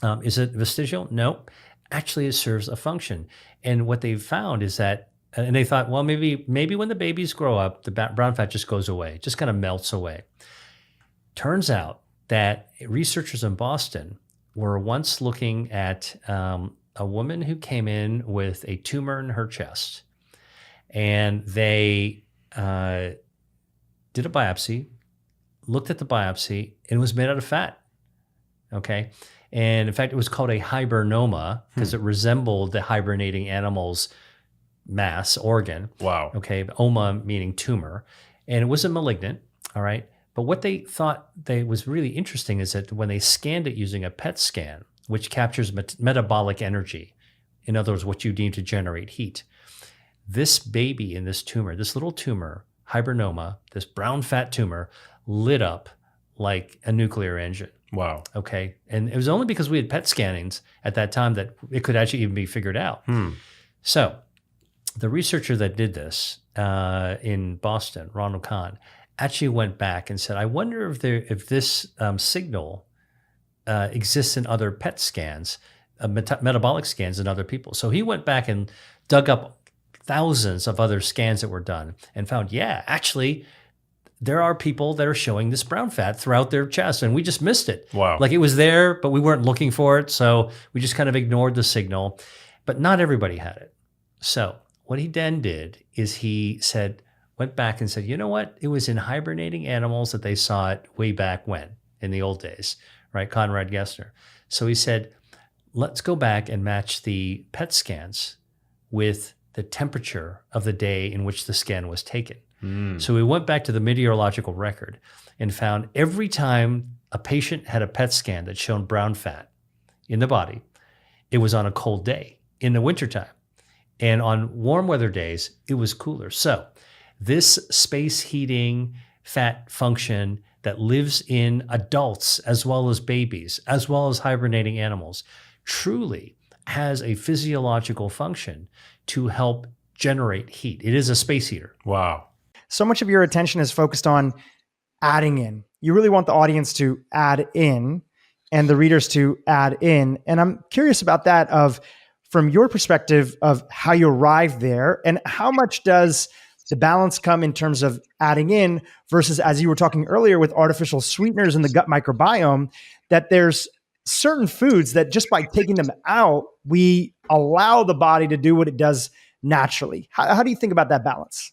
Speaker 1: Is it vestigial? No. Actually, it serves a function. And what they've found is that, and they thought, well, maybe when the babies grow up, the brown fat just goes away, just kind of melts away. Turns out that researchers in Boston were once looking at a woman who came in with a tumor in her chest. And they did a biopsy, looked at the biopsy, and it was made out of fat. Okay. And in fact, it was called a hibernoma because it resembled the hibernating animal's mass organ.
Speaker 3: Wow.
Speaker 1: Okay. Oma meaning tumor. And it wasn't malignant. All right. But what they thought was really interesting is that when they scanned it using a PET scan, which captures metabolic energy, in other words, what you need to generate heat, this baby in this tumor, this little tumor, hibernoma, this brown fat tumor, lit up like a nuclear engine.
Speaker 3: Wow.
Speaker 1: Okay. And it was only because we had PET scannings at that time that it could actually even be figured out. So the researcher that did this in Boston, Ronald Kahn, actually went back and said, I wonder if this signal exists in other PET scans, metabolic scans in other people. So he went back and dug up thousands of other scans that were done and found, yeah, actually, there are people that are showing this brown fat throughout their chest, and we just missed it.
Speaker 3: Wow.
Speaker 1: Like it was there, but we weren't looking for it. So we just kind of ignored the signal, but not everybody had it. So what he then did is he went back and said, you know what? It was in hibernating animals that they saw it way back when, in the old days, right? Conrad Gessner. So he said, let's go back and match the PET scans with the temperature of the day in which the scan was taken. So we went back to the meteorological record and found every time a patient had a PET scan that showed brown fat in the body, it was on a cold day in the wintertime. And on warm weather days, it was cooler. So this space heating fat function that lives in adults as well as babies, as well as hibernating animals, truly has a physiological function to help generate heat. It is a space heater.
Speaker 3: Wow.
Speaker 4: So much of your attention is focused on adding in. You really want the audience to add in and the readers to add in. And I'm curious about that from your perspective of how you arrived there, and how much does the balance come in terms of adding in versus, as you were talking earlier, with artificial sweeteners in the gut microbiome, that there's certain foods that just by taking them out, we allow the body to do what it does naturally. How do you think about that balance?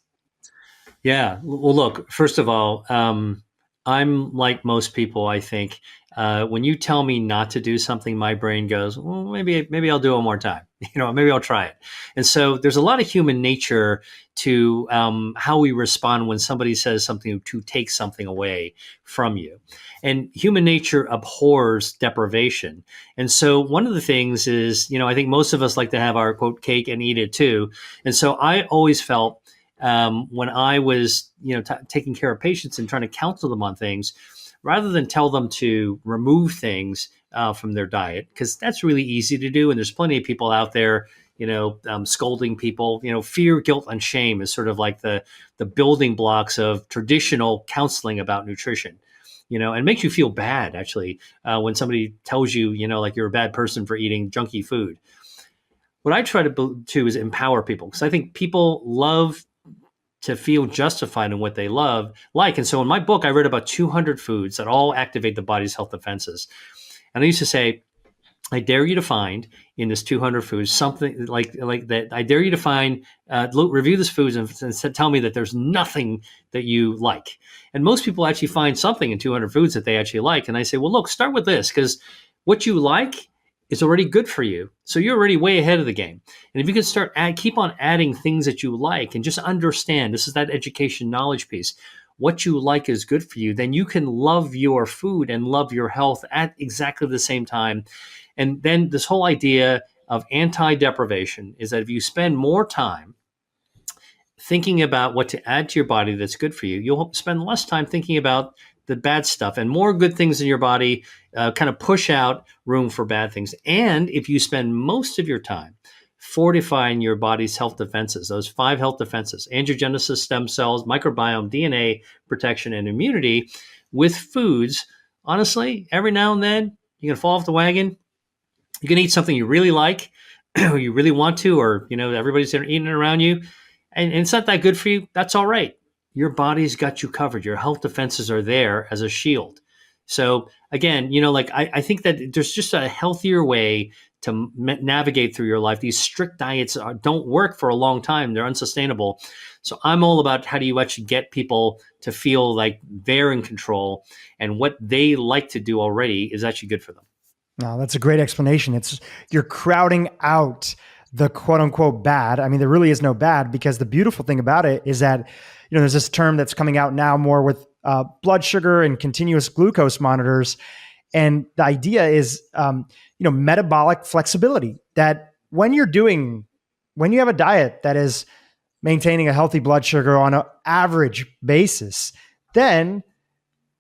Speaker 1: Yeah. Well, look, first of all, I'm like most people, I think. When you tell me not to do something, my brain goes, well, maybe I'll do it one more time. Maybe I'll try it. And so there's a lot of human nature to how we respond when somebody says something to take something away from you. And human nature abhors deprivation. And so one of the things is, I think most of us like to have our quote cake and eat it too. And so I always felt when I was, taking care of patients and trying to counsel them on things, rather than tell them to remove things from their diet, because that's really easy to do. And there's plenty of people out there, scolding people. Fear, guilt, and shame is sort of like the building blocks of traditional counseling about nutrition. And it makes you feel bad, actually, when somebody tells you, like you're a bad person for eating junky food. What I try to do is empower people, because I think people love to feel justified in what they like. And so in my book, I read about 200 foods that all activate the body's health defenses. And I used to say, I dare you to find in this 200 foods something like that. I dare you to find, review this foods and tell me that there's nothing that you like. And most people actually find something in 200 foods that they actually like. And I say, well, look, start with this, because what you like is already good for you. So you're already way ahead of the game. And if you can keep on adding things that you like and just understand, this is that education knowledge piece, what you like is good for you, then you can love your food and love your health at exactly the same time. And then this whole idea of anti-deprivation is that if you spend more time thinking about what to add to your body that's good for you, you'll spend less time thinking about the bad stuff, and more good things in your body kind of push out room for bad things. And if you spend most of your time fortifying your body's health defenses, those 5 health defenses, angiogenesis, stem cells, microbiome, DNA protection, and immunity with foods, honestly, every now and then you're going to fall off the wagon. You can eat something you really like, or you really want to, or, everybody's eating it around you, and it's not that good for you. That's all right. Your body's got you covered. Your health defenses are there as a shield. So again, I think that there's just a healthier way to navigate through your life. These strict diets don't work for a long time. They're unsustainable. So I'm all about how do you actually get people to feel like they're in control, and what they like to do already is actually good for them.
Speaker 4: No, that's a great explanation. You're crowding out the quote unquote bad. I mean, there really is no bad, because the beautiful thing about it is that, there's this term that's coming out now more with blood sugar and continuous glucose monitors. And the idea is, metabolic flexibility, that when you have a diet that is maintaining a healthy blood sugar on an average basis, then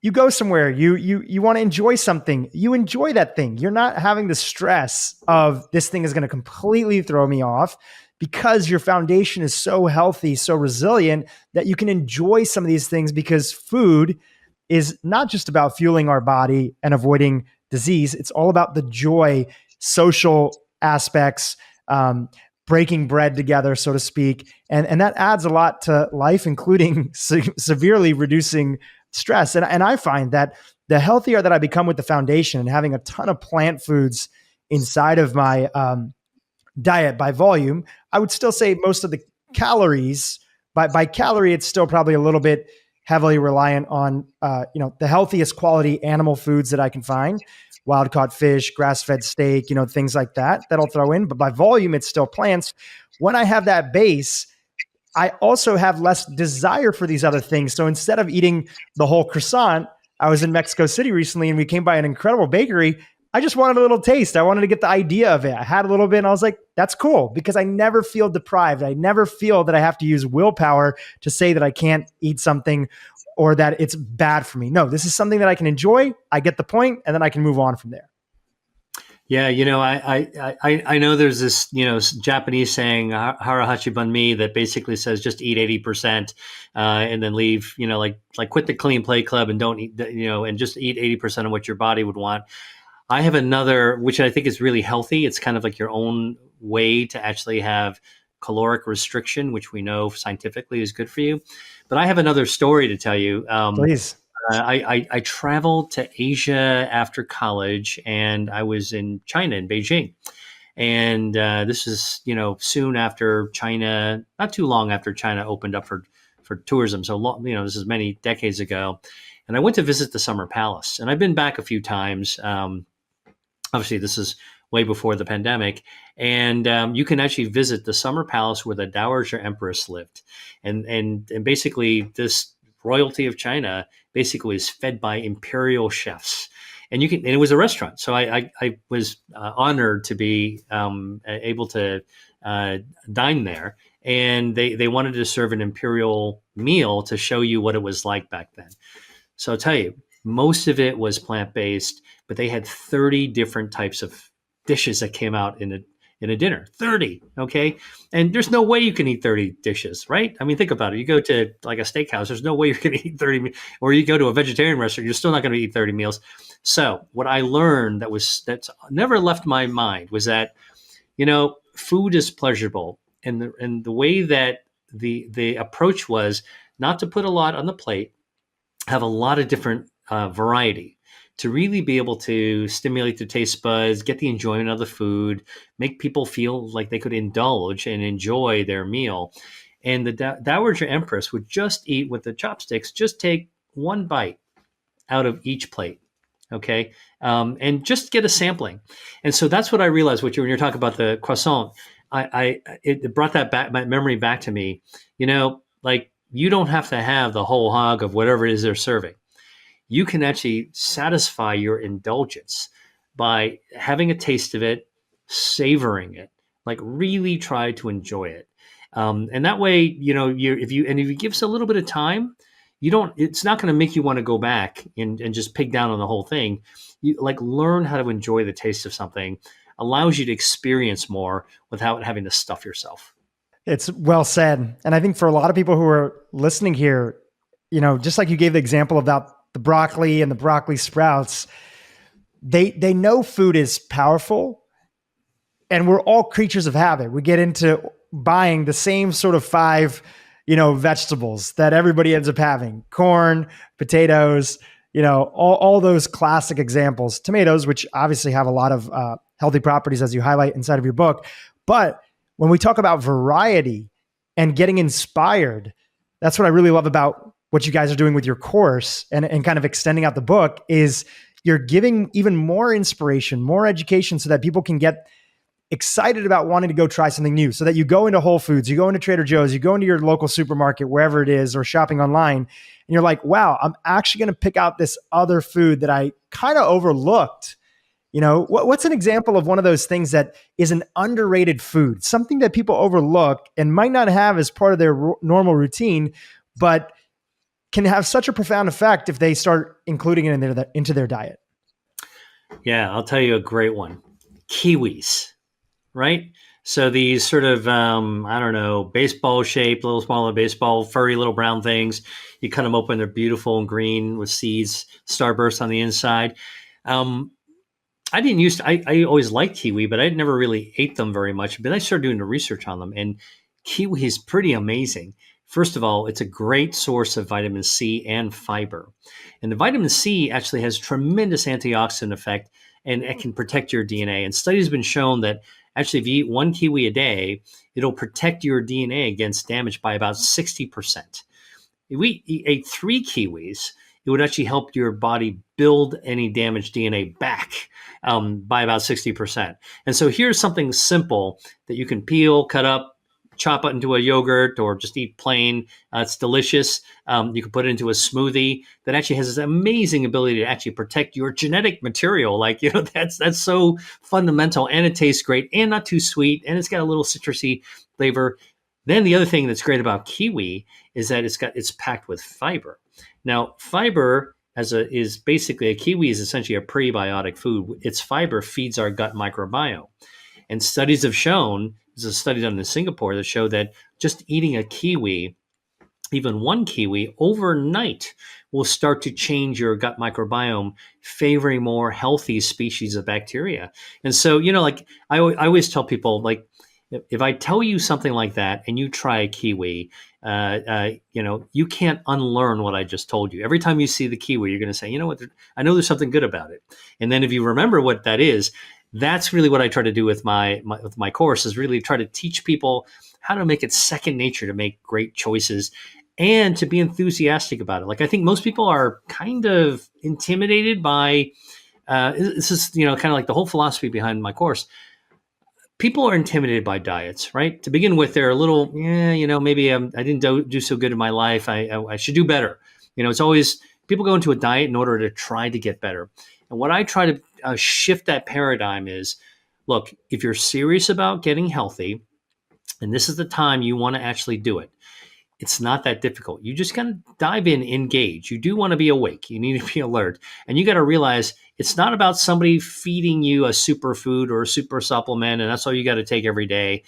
Speaker 4: you go somewhere, you want to enjoy something, you enjoy that thing. You're not having the stress of this thing is going to completely throw me off, because your foundation is so healthy, so resilient, that you can enjoy some of these things, because food is not just about fueling our body and avoiding disease. It's all about the joy, social aspects, breaking bread together, so to speak. And that adds a lot to life, including severely reducing stress. And I find that the healthier that I become with the foundation and having a ton of plant foods inside of my diet by volume, I would still say most of the calories, by calorie, it's still probably a little bit heavily reliant on the healthiest quality animal foods that I can find, wild caught fish, grass-fed steak, things like that I'll throw in. But by volume, it's still plants. When I have that base, I also have less desire for these other things. So instead of eating the whole croissant, I was in Mexico City recently and we came by an incredible bakery. I just wanted a little taste. I wanted to get the idea of it. I had a little bit and I was like, that's cool, because I never feel deprived. I never feel that I have to use willpower to say that I can't eat something or that it's bad for me. No, this is something that I can enjoy. I get the point, and then I can move on from there.
Speaker 1: Yeah, I know there's this Japanese saying harahachi banmi that basically says just eat 80% and then leave, like quit the clean plate club and don't eat, and just eat 80% of what your body would want. I have another, which I think is really healthy. It's kind of like your own way to actually have caloric restriction, which we know scientifically is good for you. But I have another story to tell you.
Speaker 4: Please.
Speaker 1: I traveled to Asia after college, and I was in China, in Beijing. And this is, soon after China, not too long after China opened up for tourism. So, this is many decades ago. And I went to visit the Summer Palace. And I've been back a few times. Obviously, this is way before the pandemic. And you can actually visit the Summer Palace where the Dowager Empress lived. And basically, this royalty of China basically was fed by imperial chefs, and it was a restaurant. So I was honored to be able to dine there, and they wanted to serve an imperial meal to show you what it was like back then. So I'll tell you, most of it was plant-based, but they had 30 different types of dishes that came out in a dinner. 30, okay? And there's no way you can eat 30 dishes, right? I mean, think about it. You go to like a steakhouse, there's no way you're going to eat 30, or you go to a vegetarian restaurant, you're still not going to eat 30 meals. So what I learned that's never left my mind was that, food is pleasurable. And the way that the approach was not to put a lot on the plate, have a lot of different variety, to really be able to stimulate the taste buds, get the enjoyment of the food, make people feel like they could indulge and enjoy their meal. And the Dowager Empress would just eat with the chopsticks, just take one bite out of each plate, okay? And just get a sampling. And so that's what I realized when you're talking about the croissant, it brought my memory back to me. You don't have to have the whole hog of whatever it is they're serving. You can actually satisfy your indulgence by having a taste of it, savoring it, like really try to enjoy it. And that way, if you give us a little bit of time, it's not going to make you want to go back and just pig down on the whole thing. You learn how to enjoy the taste of something, allows you to experience more without having to stuff yourself. It's
Speaker 4: well said. And I think for a lot of people who are listening here, just like you gave the example about the broccoli and the broccoli sprouts, they know food is powerful, and we're all creatures of habit. We get into buying the same sort of 5, vegetables that everybody ends up having: corn, potatoes, all those classic examples, tomatoes, which obviously have a lot of healthy properties as you highlight inside of your book. But when we talk about variety and getting inspired, that's what I really love about what you guys are doing with your course and kind of extending out the book, is you're giving even more inspiration, more education, so that people can get excited about wanting to go try something new. So that you go into Whole Foods, you go into Trader Joe's, you go into your local supermarket, wherever it is, or shopping online, and you're like, wow, I'm actually going to pick out this other food that I kind of overlooked, What's an example of one of those things that is an underrated food, something that people overlook and might not have as part of their normal routine, but can have such a profound effect if they start including it into their diet?
Speaker 1: Yeah, I'll tell you a great one. Kiwis, right? So these sort of, I don't know, baseball shaped, little smaller baseball, furry little brown things. You cut them open, they're beautiful and green with seeds, starburst on the inside. I didn't used to, I always liked kiwi, but I never really ate them very much. But I started doing the research on them, and kiwi is pretty amazing. First of all, it's a great source of vitamin C and fiber. And the vitamin C actually has tremendous antioxidant effect, and it can protect your DNA. And studies have been shown that actually if you eat one kiwi a day, it'll protect your DNA against damage by about 60%. If we ate 3 kiwis, it would actually help your body build any damaged DNA back by about 60%. And so here's something simple that you can peel, cut up, chop it into a yogurt, or just eat plain. It's delicious. You can put it into a smoothie that actually has this amazing ability to actually protect your genetic material. That's so fundamental, and it tastes great and not too sweet, and it's got a little citrusy flavor. Then the other thing that's great about kiwi is that it's packed with fiber. Now, fiber is basically, a kiwi is essentially a prebiotic food. Its fiber feeds our gut microbiome. And studies have shown, there's a study done in Singapore that showed that just eating a kiwi, even one kiwi, overnight will start to change your gut microbiome, favoring more healthy species of bacteria. And so, I always tell people, if I tell you something like that and you try a kiwi, you can't unlearn what I just told you. Every time you see the kiwi, you're going to say, you know what, I know there's something good about it. And then if you remember what that is, that's really what I try to do with my course, is really try to teach people how to make it second nature to make great choices and to be enthusiastic about it. I think most people are kind of intimidated by, this is, kind of like the whole philosophy behind my course. People are intimidated by diets, right? To begin with, they're a little, maybe I didn't do so good in my life. I should do better. It's always, people go into a diet in order to try to get better. And what I try to shift that paradigm is, look, if you're serious about getting healthy, and this is the time you want to actually do it, it's not that difficult. You just got to dive in, engage. You do want to be awake. You need to be alert. And you got to realize it's not about somebody feeding you a superfood or a super supplement, and that's all you got to take every day.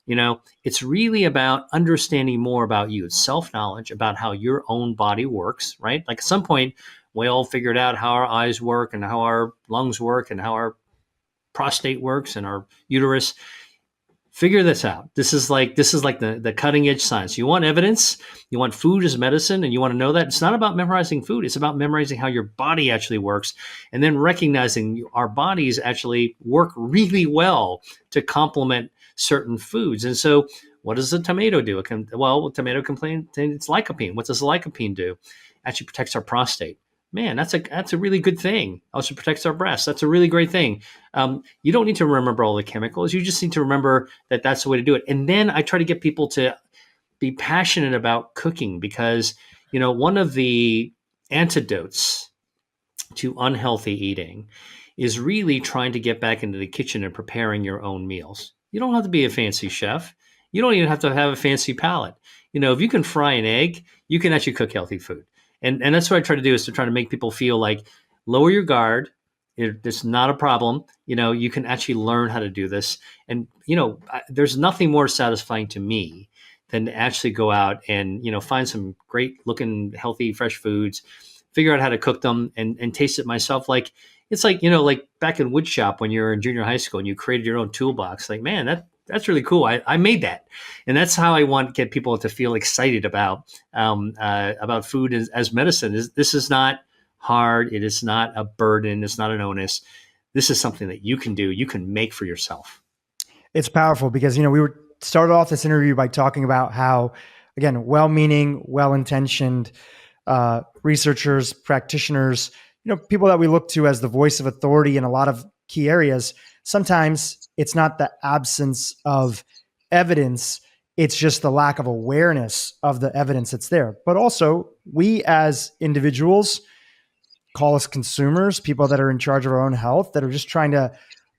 Speaker 1: It's really about understanding more about you. It's self-knowledge about how your own body works, right? At some point, we all figured out how our eyes work and how our lungs work and how our prostate works and our uterus. Figure this out. This is like the cutting edge science. You want evidence, you want food as medicine, and you want to know that it's not about memorizing food. It's about memorizing how your body actually works, and then recognizing our bodies actually work really well to complement certain foods. And so what does a tomato do? Tomato contains lycopene. What does lycopene do? Actually protects our prostate. Man, that's a really good thing. Also protects our breasts. That's a really great thing. You don't need to remember all the chemicals. You just need to remember that that's the way to do it. And then I try to get people to be passionate about cooking, because, one of the antidotes to unhealthy eating is really trying to get back into the kitchen and preparing your own meals. You don't have to be a fancy chef. You don't even have to have a fancy palate. If you can fry an egg, you can actually cook healthy food. And that's what I try to do, is to try to make people feel like, lower your guard. It's not a problem. You can actually learn how to do this. And, there's nothing more satisfying to me than to actually go out and, find some great looking, healthy, fresh foods, figure out how to cook them and taste it myself. It's like back in wood shop when you're in junior high school and you created your own toolbox. Man, that's really cool. I made that. And that's how I want to get people to feel excited about food as medicine. This is not hard. It is not a burden. It's not an onus. This is something that you can do. You can make for yourself.
Speaker 4: It's powerful because, we started off this interview by talking about how, again, well-meaning, well-intentioned researchers, practitioners, people that we look to as the voice of authority in a lot of key areas. Sometimes it's not the absence of evidence, it's just the lack of awareness of the evidence that's there. But also, we as individuals call us consumers, people that are in charge of our own health, that are just trying to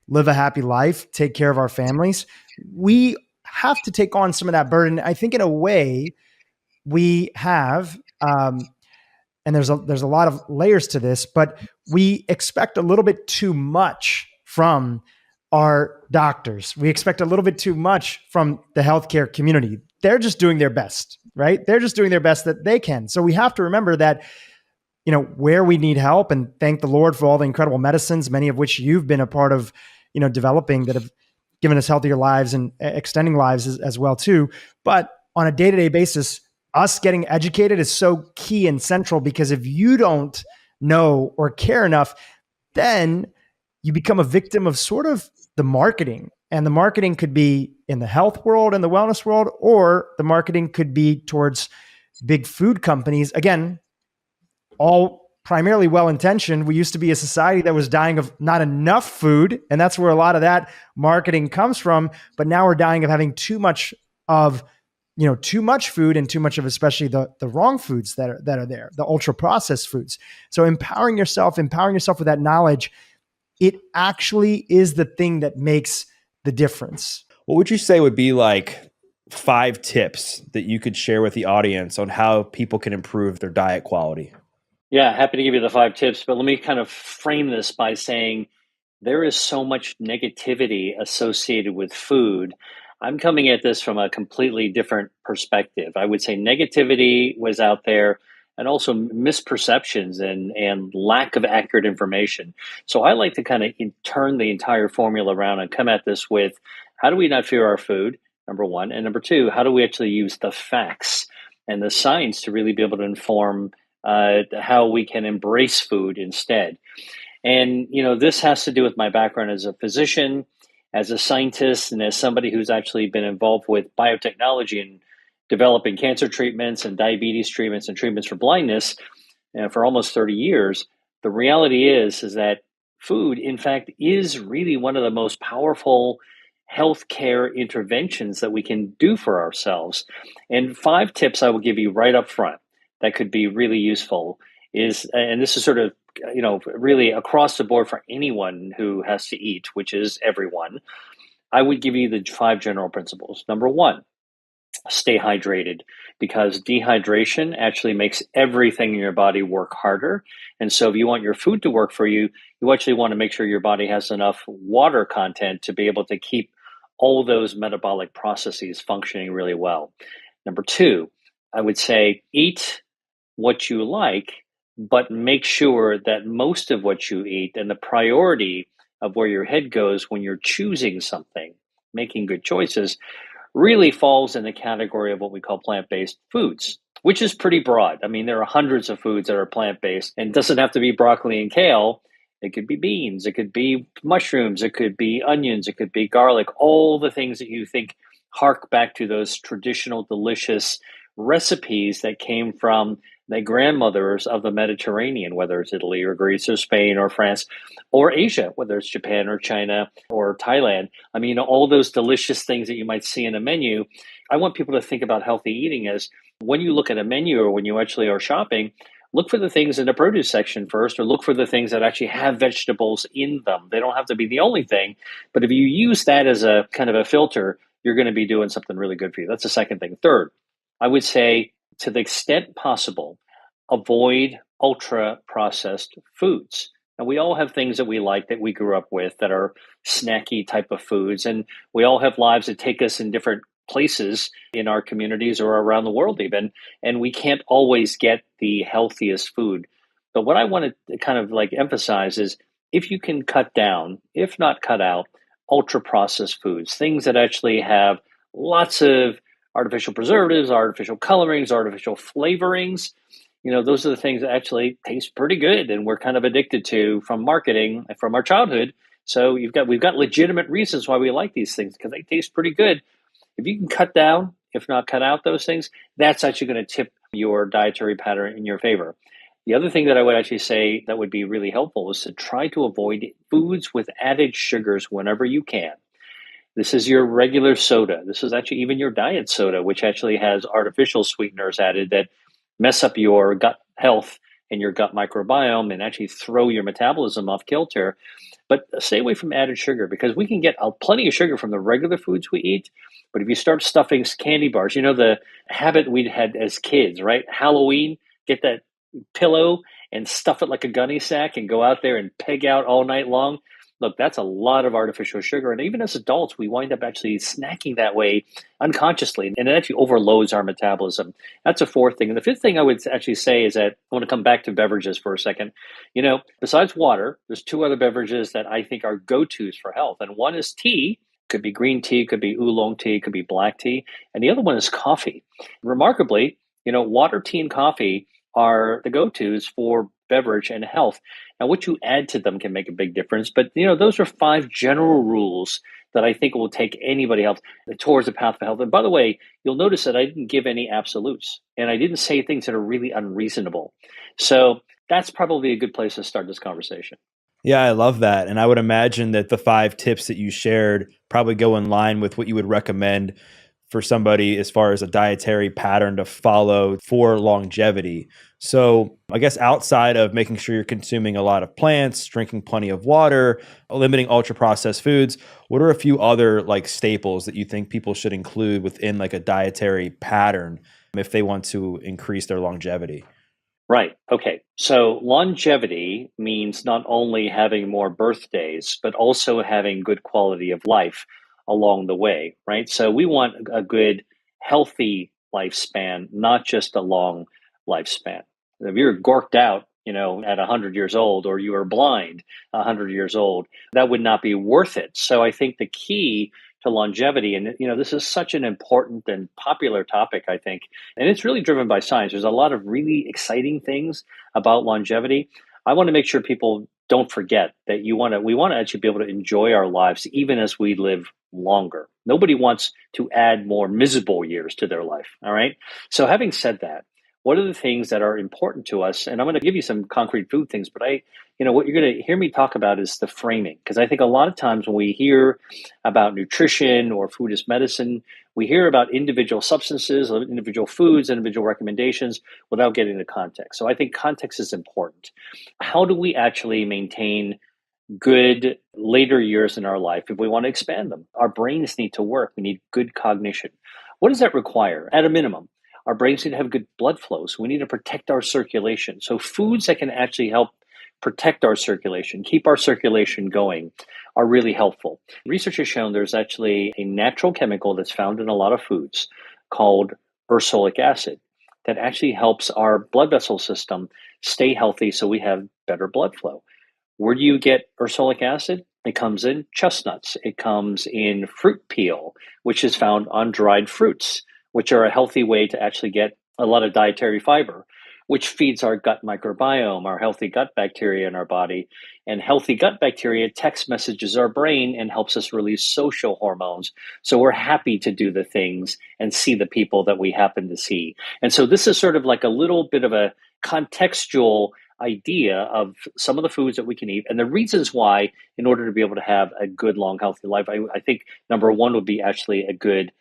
Speaker 4: live a happy life, take care of our families. We have to take on some of that burden. I think in a way we have, and there's a lot of layers to this, but we expect a little bit too much from our doctors. We expect a little bit too much from the healthcare community. They're just doing their best, right? They're just doing their best that they can. So we have to remember that, where we need help, and thank the Lord for all the incredible medicines, many of which you've been a part of, developing, that have given us healthier lives and extending lives as well too. But on a day-to-day basis, us getting educated is so key and central, because if you don't know or care enough, then you become a victim of sort of the marketing. And the marketing could be in the health world and the wellness world, or the marketing could be towards big food companies. Again, all primarily well-intentioned. We used to be a society that was dying of not enough food, and that's where a lot of that marketing comes from. But now we're dying of having too much of, too much food, and too much of especially the wrong foods that are there, the ultra processed foods. So empowering yourself with that knowledge, it actually is the thing that makes the difference.
Speaker 5: What would you say would be like 5 tips that you could share with the audience on how people can improve their diet quality?
Speaker 1: Yeah, happy to give you the 5 tips, but let me kind of frame this by saying there is so much negativity associated with food. I'm coming at this from a completely different perspective. I would say negativity was out there, and also misperceptions and lack of accurate information. So I like to kind of turn the entire formula around and come at this with, how do we not fear our food, number one, and number two, how do we actually use the facts and the science to really be able to inform how we can embrace food instead. And, this has to do with my background as a physician, as a scientist, and as somebody who's actually been involved with biotechnology and developing cancer treatments and diabetes treatments and treatments for blindness for almost 30 years. The reality is that food, in fact, is really one of the most powerful healthcare interventions that we can do for ourselves. And 5 tips I will give you right up front that could be really useful is, and this is sort of, really across the board for anyone who has to eat, which is everyone. I would give you the 5 general principles. Number 1, stay hydrated, because dehydration actually makes everything in your body work harder. And so if you want your food to work for you, you actually want to make sure your body has enough water content to be able to keep all those metabolic processes functioning really well. Number 2, I would say eat what you like, but make sure that most of what you eat, and the priority of where your head goes when you're choosing something, making good choices, really falls in the category of what we call plant-based foods, which is pretty broad. I mean, there are hundreds of foods that are plant-based, and it doesn't have to be broccoli and kale. It could be beans, it could be mushrooms, it could be onions, it could be garlic, all the things that you think hark back to those traditional, delicious recipes that came from the grandmothers of the Mediterranean, whether it's Italy or Greece or Spain or France or Asia, whether it's Japan or China or Thailand. I mean, all those delicious things that you might see in a menu. I want people to think about healthy eating as, when you look at a menu or when you actually are shopping, look for the things in the produce section first, or look for the things that actually have vegetables in them. They don't have to be the only thing, but if you use that as a kind of a filter, you're going to be doing something really good for you. That's the second thing. Third, I would say, to the extent possible, avoid ultra-processed foods. And we all have things that we like, that we grew up with, that are snacky type of foods. And we all have lives that take us in different places in our communities or around the world even. And we can't always get the healthiest food. But what I want to kind of like emphasize is, if you can cut down, if not cut out, ultra-processed foods, things that actually have lots of artificial preservatives, artificial colorings, artificial flavorings, those are the things that actually taste pretty good and we're kind of addicted to from marketing and from our childhood. So we've got legitimate reasons why we like these things, because they taste pretty good. If you can cut down, if not cut out those things, that's actually going to tip your dietary pattern in your favor. The other thing that I would actually say that would be really helpful is to try to avoid foods with added sugars whenever you can. This is your regular soda. This is actually even your diet soda, which actually has artificial sweeteners added that mess up your gut health in your gut microbiome and actually throw your metabolism off kilter. But stay away from added sugar, because we can get plenty of sugar from the regular foods we eat. But if you start stuffing candy bars, the habit we had as kids, right? Halloween, get that pillow and stuff it like a gunny sack and go out there and peg out all night long. Look, that's a lot of artificial sugar. And even as adults, we wind up actually snacking that way unconsciously. And it actually overloads our metabolism. That's a fourth thing. And the fifth thing I would actually say is that I want to come back to beverages for a second. Besides water, there's two other beverages that I think are go-tos for health. And one is tea. Could be green tea, could be oolong tea, could be black tea. And the other one is coffee. Remarkably, water, tea, and coffee are the go-tos for beverage and health. Now, what you add to them can make a big difference. But, those are 5 general rules that I think will take anybody else towards the path of health. And by the way, you'll notice that I didn't give any absolutes, and I didn't say things that are really unreasonable. So that's probably a good place to start this conversation.
Speaker 5: Yeah, I love that. And I would imagine that the 5 tips that you shared probably go in line with what you would recommend for somebody as far as a dietary pattern to follow for longevity. So I guess outside of making sure you're consuming a lot of plants, drinking plenty of water, limiting ultra processed foods, what are a few other staples that you think people should include within a dietary pattern if they want to increase their longevity?
Speaker 1: Right. Okay. So longevity means not only having more birthdays, but also having good quality of life along the way, right? So we want a good, healthy lifespan, not just a long lifespan. If you're gorked out, at 100 years old, or you are blind 100 years old, that would not be worth it. So I think the key to longevity, and this is such an important and popular topic, I think, and it's really driven by science. There's a lot of really exciting things about longevity. I want to make sure people don't forget that we want to actually be able to enjoy our lives even as we live longer. Nobody wants to add more miserable years to their life. All right. So having said that, what are the things that are important to us? And I'm going to give you some concrete food things, but what you're going to hear me talk about is the framing. Because I think a lot of times when we hear about nutrition or food as medicine, we hear about individual substances, individual foods, individual recommendations without getting the context. So I think context is important. How do we actually maintain good later years in our life if we want to expand them? Our brains need to work. We need good cognition. What does that require? At a minimum, our brains need to have good blood flow. So we need to protect our circulation. So foods that can actually help protect our circulation, keep our circulation going, are really helpful. Research has shown there's actually a natural chemical that's found in a lot of foods called ursolic acid that actually helps our blood vessel system stay healthy so we have better blood flow. Where do you get ursolic acid? It comes in chestnuts. It comes in fruit peel, which is found on dried fruits, which are a healthy way to actually get a lot of dietary fiber, which feeds our gut microbiome, our healthy gut bacteria in our body. And healthy gut bacteria text messages our brain and helps us release social hormones. So we're happy to do the things and see the people that we happen to see. And so this is sort of like a little bit of a contextual idea of some of the foods that we can eat and the reasons why, in order to be able to have a good, long, healthy life. I think number one would be actually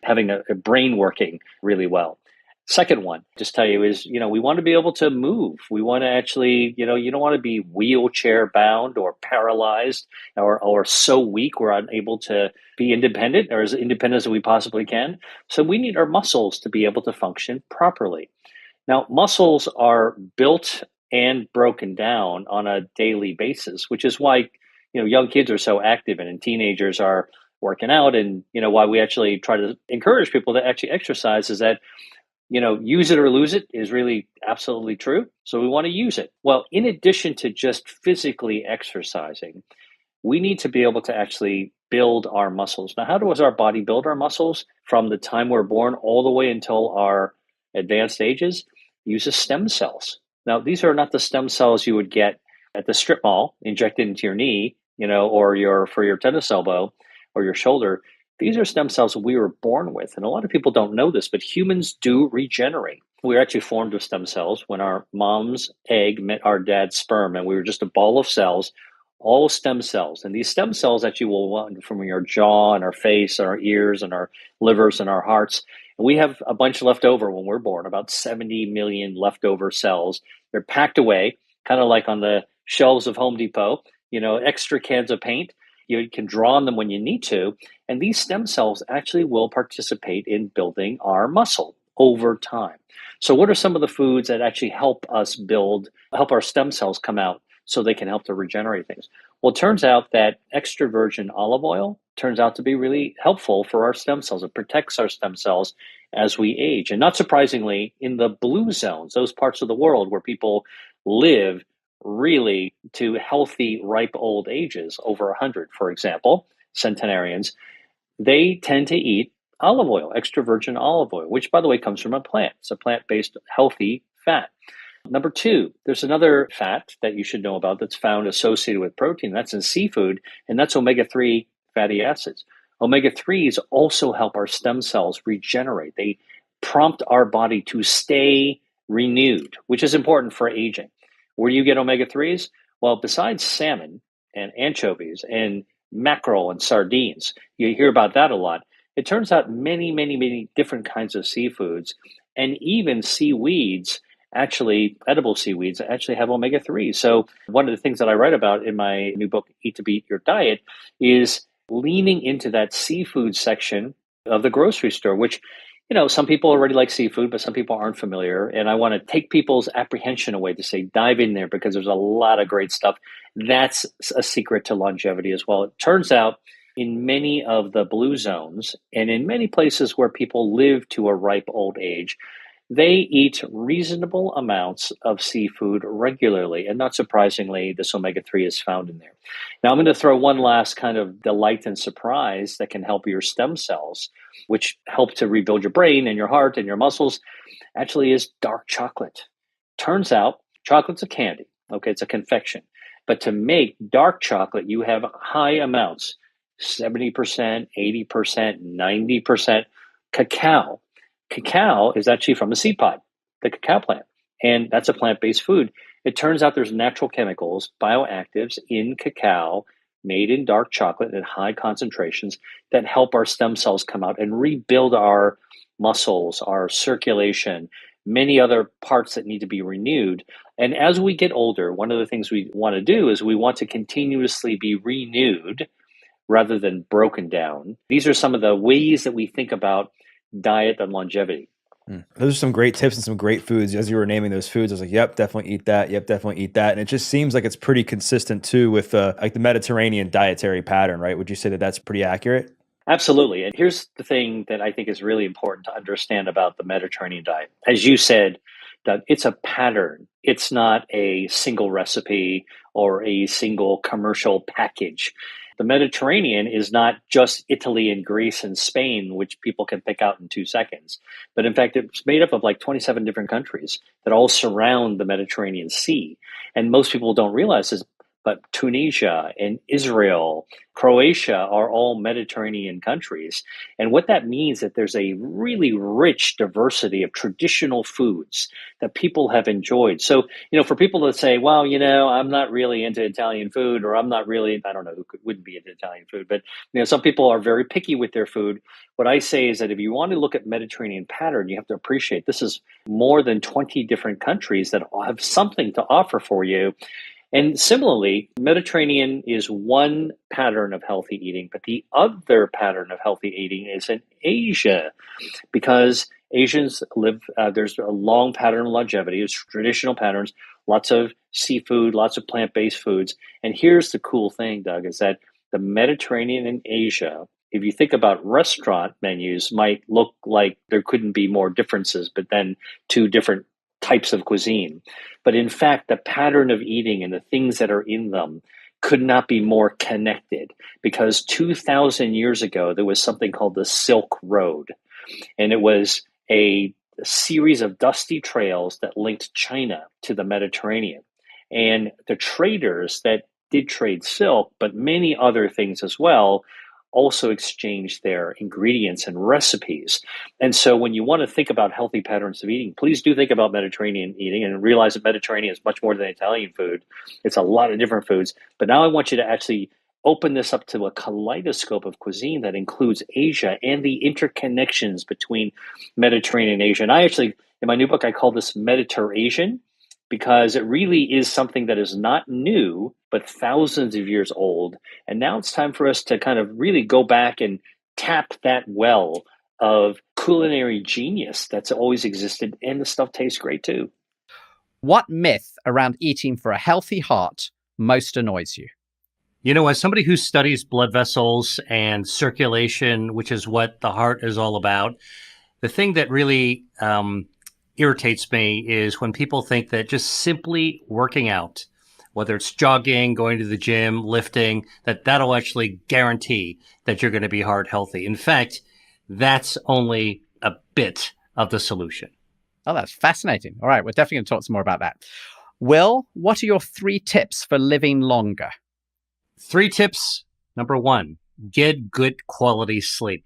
Speaker 1: having a brain working really well. Second one, just tell you is, we want to be able to move. We want to actually, you don't want to be wheelchair bound or paralyzed or so weak we're unable to be independent or as independent as we possibly can. So we need our muscles to be able to function properly. Now, muscles are built and broken down on a daily basis, which is why, young kids are so active and teenagers are working out. And, why we actually try to encourage people to actually exercise is that, use it or lose it is really absolutely true. So we want to use it. Well, in addition to just physically exercising, we need to be able to actually build our muscles. Now, how does our body build our muscles? From the time we're born all the way until our advanced ages, uses stem cells. Now, these are not the stem cells you would get at the strip mall injected into your knee, or for your tennis elbow or your shoulder. These are stem cells we were born with. And a lot of people don't know this, but humans do regenerate. We were actually formed of stem cells when our mom's egg met our dad's sperm, and we were just a ball of cells, all stem cells. And these stem cells actually will run from your jaw and our face and our ears and our livers and our hearts. And we have a bunch left over when we're born, about 70 million leftover cells They're packed away, kind of like on the shelves of Home Depot, extra cans of paint. You can draw on them when you need to. And these stem cells actually will participate in building our muscle over time. So what are some of the foods that actually help help our stem cells come out so they can help to regenerate things? Well, it turns out that extra virgin olive oil turns out to be really helpful for our stem cells. It protects our stem cells as we age. And not surprisingly, in the blue zones, those parts of the world where people live really to healthy, ripe old ages, over 100, for example, centenarians, they tend to eat olive oil, extra virgin olive oil, which, by the way, comes from a plant. It's a plant-based healthy fat. Number two, there's another fat that you should know about that's found associated with protein. That's in seafood, and that's omega-3 fatty acids. Omega-3s also help our stem cells regenerate. They prompt our body to stay renewed, which is important for aging. Where do you get omega-3s? Well, besides salmon and anchovies and mackerel and sardines, you hear about that a lot. It turns out many, many, many different kinds of seafoods and even seaweeds, actually edible seaweeds, actually have omega-3s. So one of the things that I write about in my new book, Eat to Beat Your Diet, is leaning into that seafood section of the grocery store, which some people already like seafood, but some people aren't familiar. And I want to take people's apprehension away to say, dive in there because there's a lot of great stuff. That's a secret to longevity as well. It turns out in many of the blue zones and in many places where people live to a ripe old age, they eat reasonable amounts of seafood regularly. And not surprisingly, this omega-3 is found in there. Now, I'm going to throw one last kind of delight and surprise that can help your stem cells, which help to rebuild your brain and your heart and your muscles, actually is dark chocolate. Turns out chocolate's a candy. Okay, it's a confection. But to make dark chocolate, you have high amounts, 70%, 80%, 90% cacao. Cacao is actually from a seed pod, the cacao plant, and that's a plant-based food. It turns out there's natural chemicals, bioactives in cacao made in dark chocolate at high concentrations that help our stem cells come out and rebuild our muscles, our circulation, many other parts that need to be renewed. And as we get older, one of the things we want to do is we want to continuously be renewed rather than broken down. These are some of the ways that we think about diet and longevity.
Speaker 5: Those are some great tips and some great foods. As you were naming those foods, I was like, yep, definitely eat that. Yep, definitely eat that. And it just seems like it's pretty consistent too with like the Mediterranean dietary pattern, right? Would you say that that's pretty accurate?
Speaker 1: Absolutely. And here's the thing that I think is really important to understand about the Mediterranean diet. As you said, Doug, it's a pattern. It's not a single recipe or a single commercial package. The Mediterranean is not just Italy and Greece and Spain, which people can pick out in 2 seconds. But in fact, it's made up of like 27 different countries that all surround the Mediterranean Sea. And most people don't realize this, but Tunisia and Israel, Croatia are all Mediterranean countries. And what that means is that there's a really rich diversity of traditional foods that people have enjoyed. So, for people that say, well, I'm not really into Italian food, or I'm not really, I don't know who wouldn't be into Italian food, but, some people are very picky with their food. What I say is that if you want to look at Mediterranean pattern, you have to appreciate this is more than 20 different countries that have something to offer for you. And similarly, Mediterranean is one pattern of healthy eating, but the other pattern of healthy eating is in Asia, because Asians live, there's a long pattern of longevity, it's traditional patterns, lots of seafood, lots of plant-based foods. And here's the cool thing, Doug, is that the Mediterranean and Asia, if you think about restaurant menus, might look like there couldn't be more differences, but then two different types of cuisine. But in fact, the pattern of eating and the things that are in them could not be more connected, because 2,000 years ago, there was something called the Silk Road. And it was a series of dusty trails that linked China to the Mediterranean. And the traders that did trade silk, but many other things as well, also exchange their ingredients and recipes. And so when you want to think about healthy patterns of eating, please do think about Mediterranean eating and realize that Mediterranean is much more than Italian food. It's a lot of different foods. But now I want you to actually open this up to a kaleidoscope of cuisine that includes Asia and the interconnections between Mediterranean and Asia. And I actually, in my new book, I call this Mediterasian,
Speaker 6: because it really is something that is not new, but thousands of years old. And now it's time for us to kind of really go back and tap that well of culinary genius that's always existed, and the stuff tastes great too.
Speaker 7: What myth around eating for a healthy heart most annoys you?
Speaker 1: You know, as somebody who studies blood vessels and circulation, which is what the heart is all about, the thing that really irritates me is when people think that just simply working out, whether it's jogging, going to the gym, lifting, that'll actually guarantee that you're going to be heart healthy. In fact, that's only a bit of the solution.
Speaker 7: Oh, that's fascinating. All right, we're definitely going to talk some more about that. Will, what are your 3 tips for living longer?
Speaker 1: 3 tips. Number 1, get good quality sleep.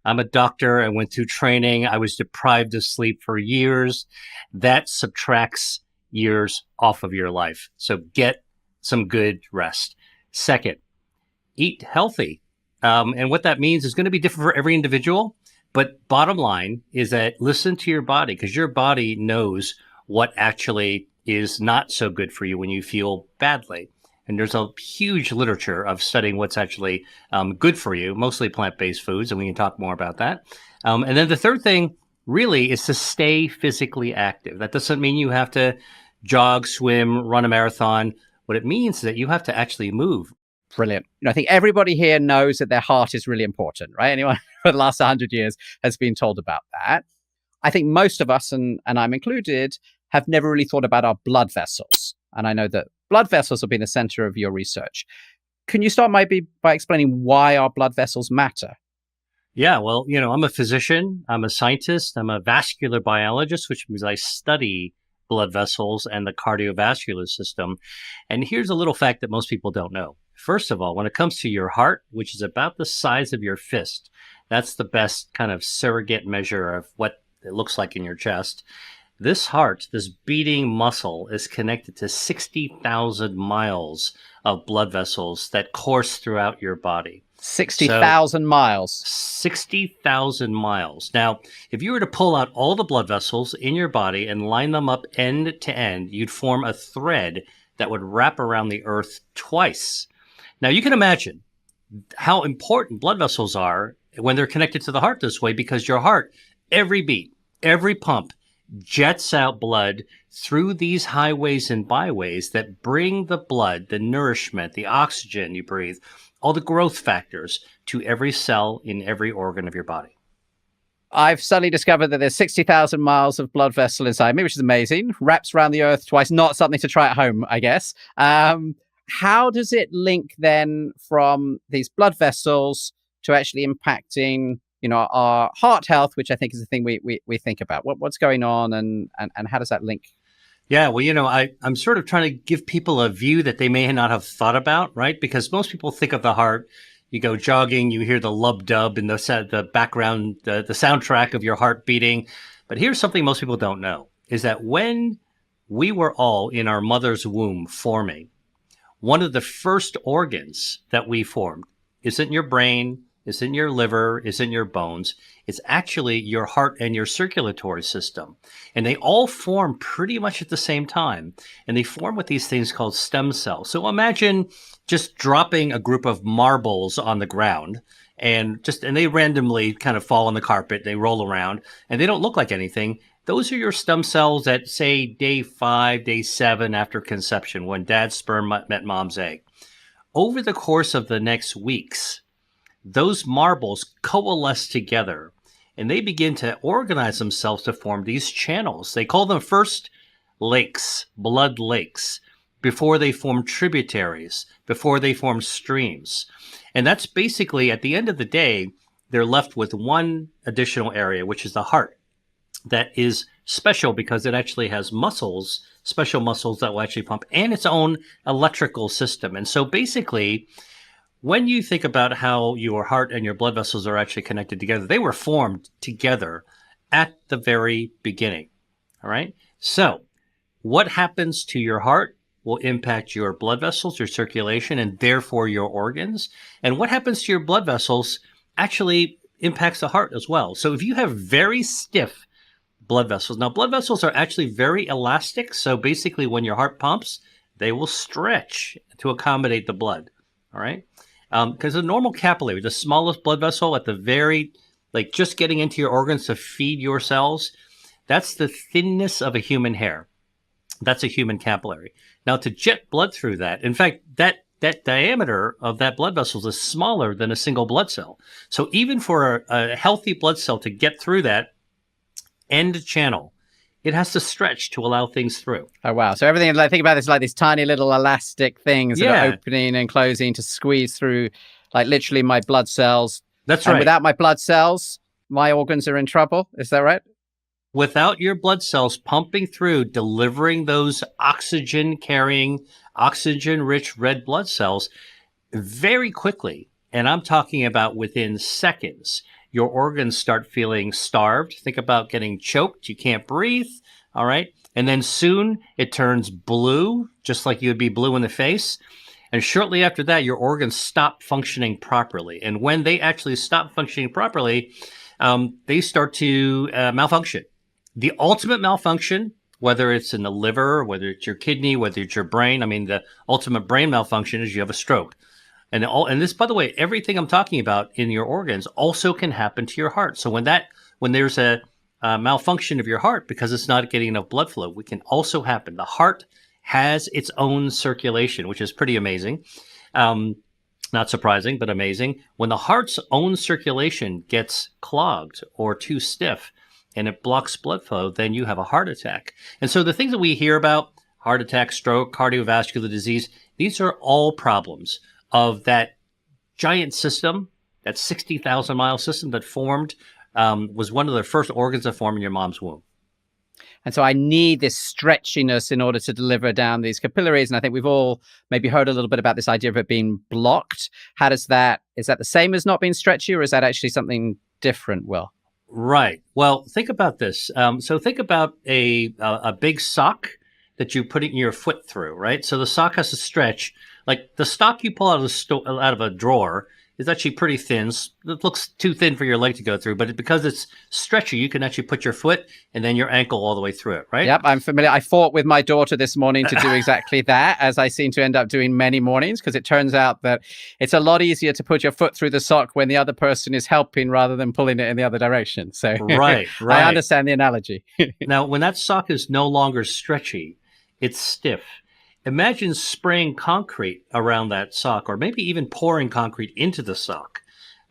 Speaker 1: I'm a doctor. I went through training. I was deprived of sleep for years. That subtracts years off of your life. So get some good rest. Second, eat healthy. And what that means is going to be different for every individual. But bottom line is that listen to your body, because your body knows what actually is not so good for you when you feel badly. And there's a huge literature of studying what's actually good for you, mostly plant-based foods, and we can talk more about that. And then the third thing really is to stay physically active. That doesn't mean you have to jog, swim, run a marathon. What it means is that you have to actually move.
Speaker 7: Brilliant. I think everybody here knows that their heart is really important, right? Anyone for the last 100 years has been told about that. I think most of us, and I'm included, have never really thought about our blood vessels. And I know that blood vessels have been the center of your research. Can you start maybe by explaining why our blood vessels matter?
Speaker 1: Yeah, well, I'm a physician, I'm a scientist, I'm a vascular biologist, which means I study blood vessels and the cardiovascular system. And here's a little fact that most people don't know. First of all, when it comes to your heart, which is about the size of your fist, that's the best kind of surrogate measure of what it looks like in your chest. This heart, this beating muscle, is connected to 60,000 miles of blood vessels that course throughout your body.
Speaker 7: 60,000 miles.
Speaker 1: 60,000 miles. Now, if you were to pull out all the blood vessels in your body and line them up end to end, you'd form a thread that would wrap around the earth twice. Now, you can imagine how important blood vessels are when they're connected to the heart this way, because your heart, every beat, every pump, jets out blood through these highways and byways that bring the blood, the nourishment, the oxygen you breathe, all the growth factors to every cell in every organ of your body.
Speaker 7: I've suddenly discovered that there's 60,000 miles of blood vessel inside me, which is amazing. Wraps around the earth twice, not something to try at home, I guess. How does it link then from these blood vessels to actually impacting, our heart health, which I think is the thing we think about? What's going on and how does that link?
Speaker 1: Yeah, well, I'm sort of trying to give people a view that they may not have thought about, right? Because most people think of the heart, you go jogging, you hear the lub-dub in the background, the soundtrack of your heart beating. But here's something most people don't know, is that when we were all in our mother's womb forming, one of the first organs that we formed isn't your brain, isn't your liver, isn't your bones. It's actually your heart and your circulatory system. And they all form pretty much at the same time. And they form with these things called stem cells. So imagine just dropping a group of marbles on the ground and they randomly kind of fall on the carpet. They roll around and they don't look like anything. Those are your stem cells at, say, day 5, day 7 after conception, when dad's sperm met mom's egg. Over the course of the next weeks, those marbles coalesce together and they begin to organize themselves to form these channels. They call them first lakes, blood lakes, before they form tributaries, before they form streams. And that's basically, at the end of the day, they're left with one additional area, which is the heart. That is special because it actually has muscles, special muscles that will actually pump, and its own electrical system. And so basically, when you think about how your heart and your blood vessels are actually connected together, they were formed together at the very beginning. All right. So what happens to your heart will impact your blood vessels, your circulation, and therefore your organs. And what happens to your blood vessels actually impacts the heart as well. So if you have very stiff blood vessels. Now, blood vessels are actually very elastic. So basically, when your heart pumps, they will stretch to accommodate the blood. All right. Because a normal capillary, the smallest blood vessel at the very, like just getting into your organs to feed your cells, that's the thinness of a human hair. That's a human capillary. Now, to jet blood through that, in fact, that diameter of that blood vessel is smaller than a single blood cell. So even for a healthy blood cell to get through that end channel, it has to stretch to allow things through.
Speaker 7: Oh, wow. So everything, I think about this like these tiny little elastic things that
Speaker 1: Yeah.
Speaker 7: are opening and closing to squeeze through, like literally my blood cells.
Speaker 1: That's
Speaker 7: And
Speaker 1: right.
Speaker 7: without my blood cells, my organs are in trouble. Is that right?
Speaker 1: Without your blood cells pumping through, delivering those oxygen-carrying, oxygen-rich red blood cells very quickly, and I'm talking about within seconds, your organs start feeling starved. Think about getting choked. You can't breathe. All right. And then soon it turns blue, just like you would be blue in the face. And shortly after that, your organs stop functioning properly. And when they actually stop functioning properly, they start to malfunction. The ultimate malfunction, whether it's in the liver, whether it's your kidney, whether it's your brain, I mean, the ultimate brain malfunction is you have a stroke. And this, by the way, everything I'm talking about in your organs also can happen to your heart. So when there's a malfunction of your heart because it's not getting enough blood flow, it can also happen. The heart has its own circulation, which is pretty amazing. Not surprising, but amazing. When the heart's own circulation gets clogged or too stiff and it blocks blood flow, then you have a heart attack. And so the things that we hear about, heart attack, stroke, cardiovascular disease, these are all problems of that giant system, that 60,000 mile system that formed, was one of the first organs that formed in your mom's womb.
Speaker 7: And so I need this stretchiness in order to deliver down these capillaries. And I think we've all maybe heard a little bit about this idea of it being blocked. Is that the same as not being stretchy, or is that actually something different, Will?
Speaker 1: Right. Well, think about this. So think about a big sock that you put your foot through, right? So the sock has to stretch. Like the sock you pull out of a drawer is actually pretty thin. It looks too thin for your leg to go through, but because it's stretchy, you can actually put your foot and then your ankle all the way through it, right?
Speaker 7: Yep, I'm familiar. I fought with my daughter this morning to do exactly that, as I seem to end up doing many mornings, because it turns out that it's a lot easier to put your foot through the sock when the other person is helping rather than pulling it in the other direction. So
Speaker 1: right.
Speaker 7: I understand the analogy.
Speaker 1: Now, when that sock is no longer stretchy, it's stiff. Imagine spraying concrete around that sock, or maybe even pouring concrete into the sock,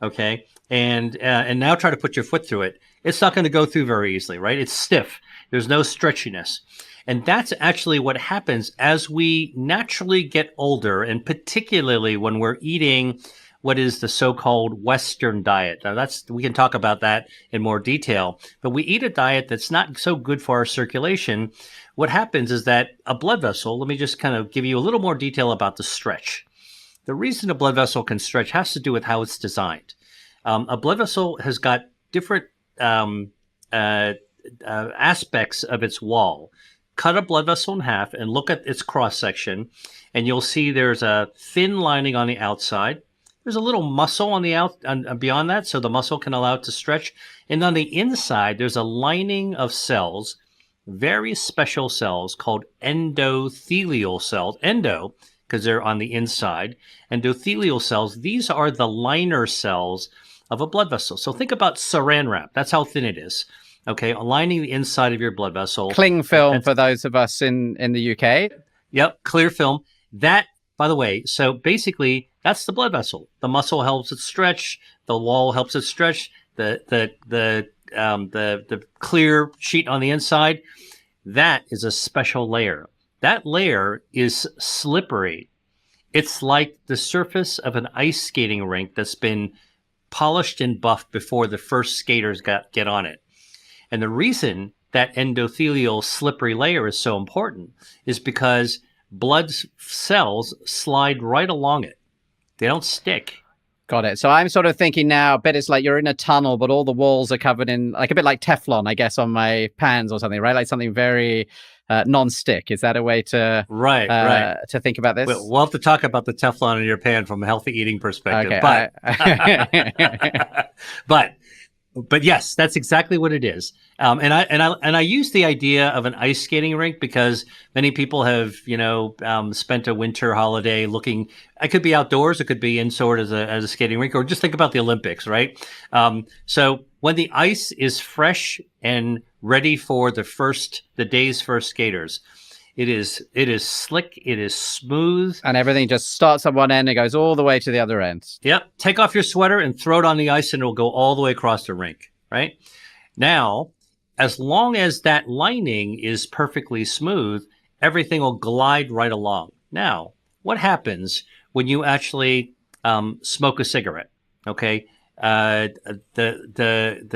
Speaker 1: okay? And now try to put your foot through it. It's not going to go through very easily, right? It's stiff. There's no stretchiness. And that's actually what happens as we naturally get older, and particularly when we're eating what is the so-called Western diet. Now we can talk about that in more detail, but we eat a diet that's not so good for our circulation. What happens is that a blood vessel, let me just kind of give you a little more detail about the stretch. The reason a blood vessel can stretch has to do with how it's designed. A blood vessel has got different aspects of its wall. Cut a blood vessel in half and look at its cross-section, and you'll see there's a thin lining on the outside. There's a little muscle on the beyond that, so the muscle can allow it to stretch. And on the inside, there's a lining of cells, very special cells called endothelial cells. Endo, because they're on the inside. Endothelial cells, these are the liner cells of a blood vessel. So think about saran wrap. That's how thin it is. Okay, lining the inside of your blood vessel.
Speaker 7: Cling film for those of us in the UK.
Speaker 1: Yep, clear film. That, by the way, so basically that's the blood vessel. The muscle helps it stretch. The wall helps it stretch. The clear sheet on the inside, that is a special layer. That layer is slippery. It's like the surface of an ice skating rink that's been polished and buffed before the first skaters get on it. And the reason that endothelial slippery layer is so important is because blood cells slide right along it. They don't stick.
Speaker 7: Got it. So I'm sort of thinking now, I bet it's like you're in a tunnel, but all the walls are covered in like a bit like Teflon, I guess, on my pans or something, right? Like something very non-stick. Is that a way to to think about this?
Speaker 1: We'll have to talk about the Teflon in your pan from a healthy eating perspective.
Speaker 7: Okay,
Speaker 1: But But yes, that's exactly what it is. And I use the idea of an ice skating rink because many people have spent a winter holiday looking. It could be outdoors, it could be indoors as a skating rink, or just think about the Olympics, right? So when the ice is fresh and ready for the day's first skaters, it is slick, it is smooth,
Speaker 7: and everything just starts at one end and goes all the way to the other end.
Speaker 1: Yep. Take off your sweater and throw it on the ice and it'll go all the way across the rink, right? Now, as long as that lining is perfectly smooth, everything will glide right along. Now, what happens when you actually smoke a cigarette? Okay. The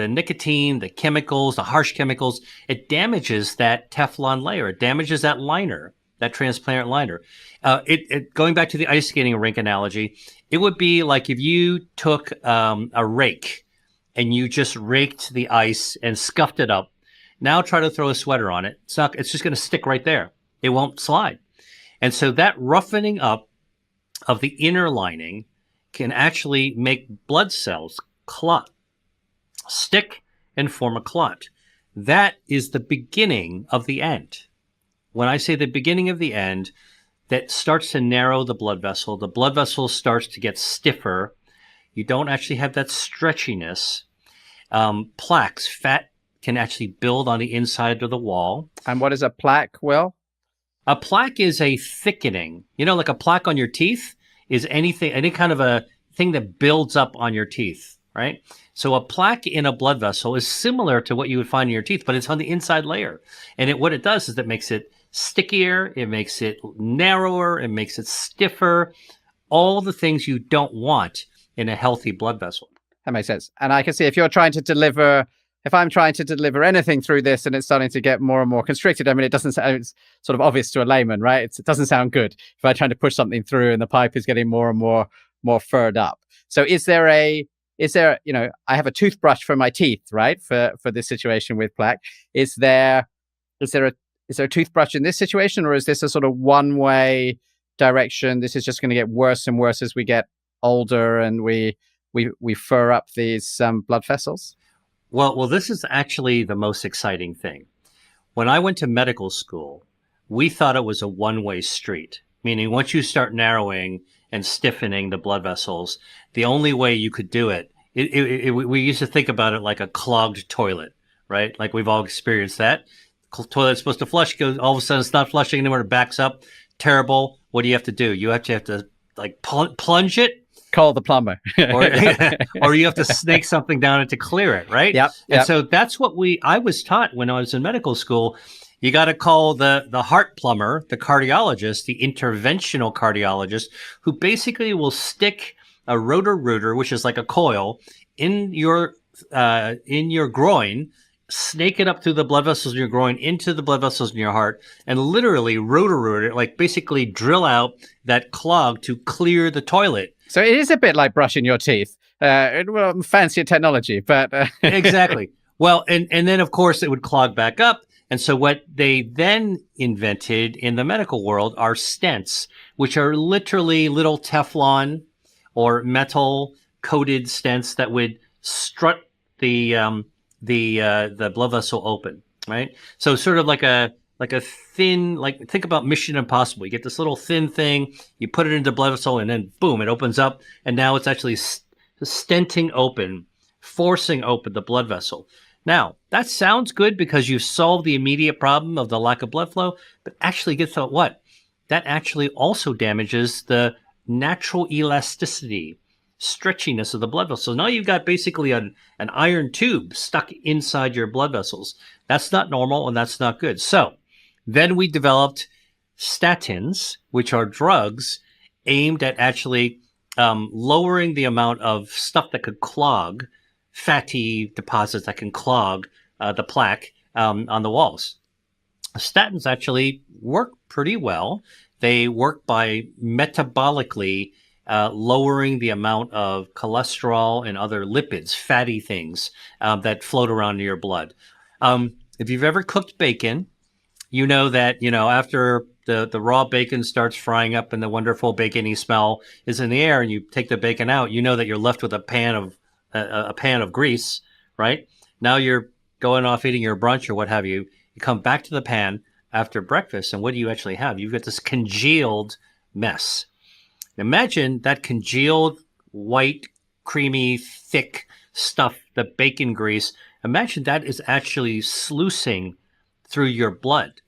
Speaker 1: nicotine, the chemicals, the harsh chemicals, it damages that Teflon layer. It damages that liner, that transparent liner. Going back to the ice skating rink analogy, it would be like if you took a rake and you just raked the ice and scuffed it up. Now try to throw a sweater on it. It's just going to stick right there. It won't slide. And so that roughening up of the inner lining can actually make blood cells clot, stick, and form a clot. That is the beginning of the end. When I say the beginning of the end, that starts to narrow the blood vessel. The blood vessel starts to get stiffer. You don't actually have that stretchiness. Plaques, fat can actually build on the inside of the wall.
Speaker 7: And what is a plaque, Will?
Speaker 1: A plaque is a thickening. Like a plaque on your teeth is any kind of a thing that builds up on your teeth, right? So a plaque in a blood vessel is similar to what you would find in your teeth, but it's on the inside layer. And what it does is it makes it stickier, it makes it narrower, it makes it stiffer, all the things you don't want in a healthy blood vessel.
Speaker 7: That makes sense. And I can see if I'm trying to deliver anything through this and it's starting to get more and more constricted, I mean, it's sort of obvious to a layman, right? It doesn't sound good if I'm trying to push something through and the pipe is getting more and more furred up. So is there I have a toothbrush for my teeth, right? For this situation with plaque. Is there a toothbrush in this situation, or is this a sort of one-way direction? This is just going to get worse and worse as we get older and we fur up these blood vessels?
Speaker 1: Well, this is actually the most exciting thing. When I went to medical school, we thought it was a one-way street, meaning once you start narrowing and stiffening the blood vessels, the only way you could do it, we used to think about it like a clogged toilet, right? Like we've all experienced that. Toilet's supposed to flush, goes all of a sudden it's not flushing anymore, it backs up. Terrible. What do you have to do? You have to like plunge it.
Speaker 7: Call the plumber.
Speaker 1: or you have to snake something down it to clear it, right?
Speaker 7: Yep.
Speaker 1: And so that's what I was taught when I was in medical school. You got to call the heart plumber, the cardiologist, the interventional cardiologist, who basically will stick a rotor-rooter, which is like a coil, in your groin, snake it up through the blood vessels in your groin into the blood vessels in your heart, and literally rotor-root it, like basically drill out that clog to clear the toilet.
Speaker 7: So it is a bit like brushing your teeth. Fancier technology, but
Speaker 1: Exactly. Well, and then of course it would clog back up. And so what they then invented in the medical world are stents, which are literally little Teflon or metal coated stents that would strut the blood vessel open, right? So sort of like a thin, like think about Mission Impossible. You get this little thin thing, you put it into the blood vessel, and then boom, it opens up, and now it's actually stenting open, forcing open the blood vessel. Now, that sounds good because you've solved the immediate problem of the lack of blood flow, but actually guess what? That actually also damages the natural elasticity, stretchiness of the blood vessels. So now you've got basically an iron tube stuck inside your blood vessels. That's not normal and that's not good. So then we developed statins, which are drugs aimed at actually lowering the amount of stuff that could clog, fatty deposits that can clog the plaque on the walls. Statins actually work pretty well. They work by metabolically lowering the amount of cholesterol and other lipids, fatty things that float around in your blood. If you've ever cooked bacon, you know that, after the raw bacon starts frying up and the wonderful bacony smell is in the air and you take the bacon out, you know that you're left with a pan of grease, right? Now you're going off eating your brunch or what have you. You come back to the pan after breakfast, and what do you actually have? You've got this congealed mess. Imagine that congealed, white, creamy, thick stuff, the bacon grease. Imagine that is actually sluicing through your blood.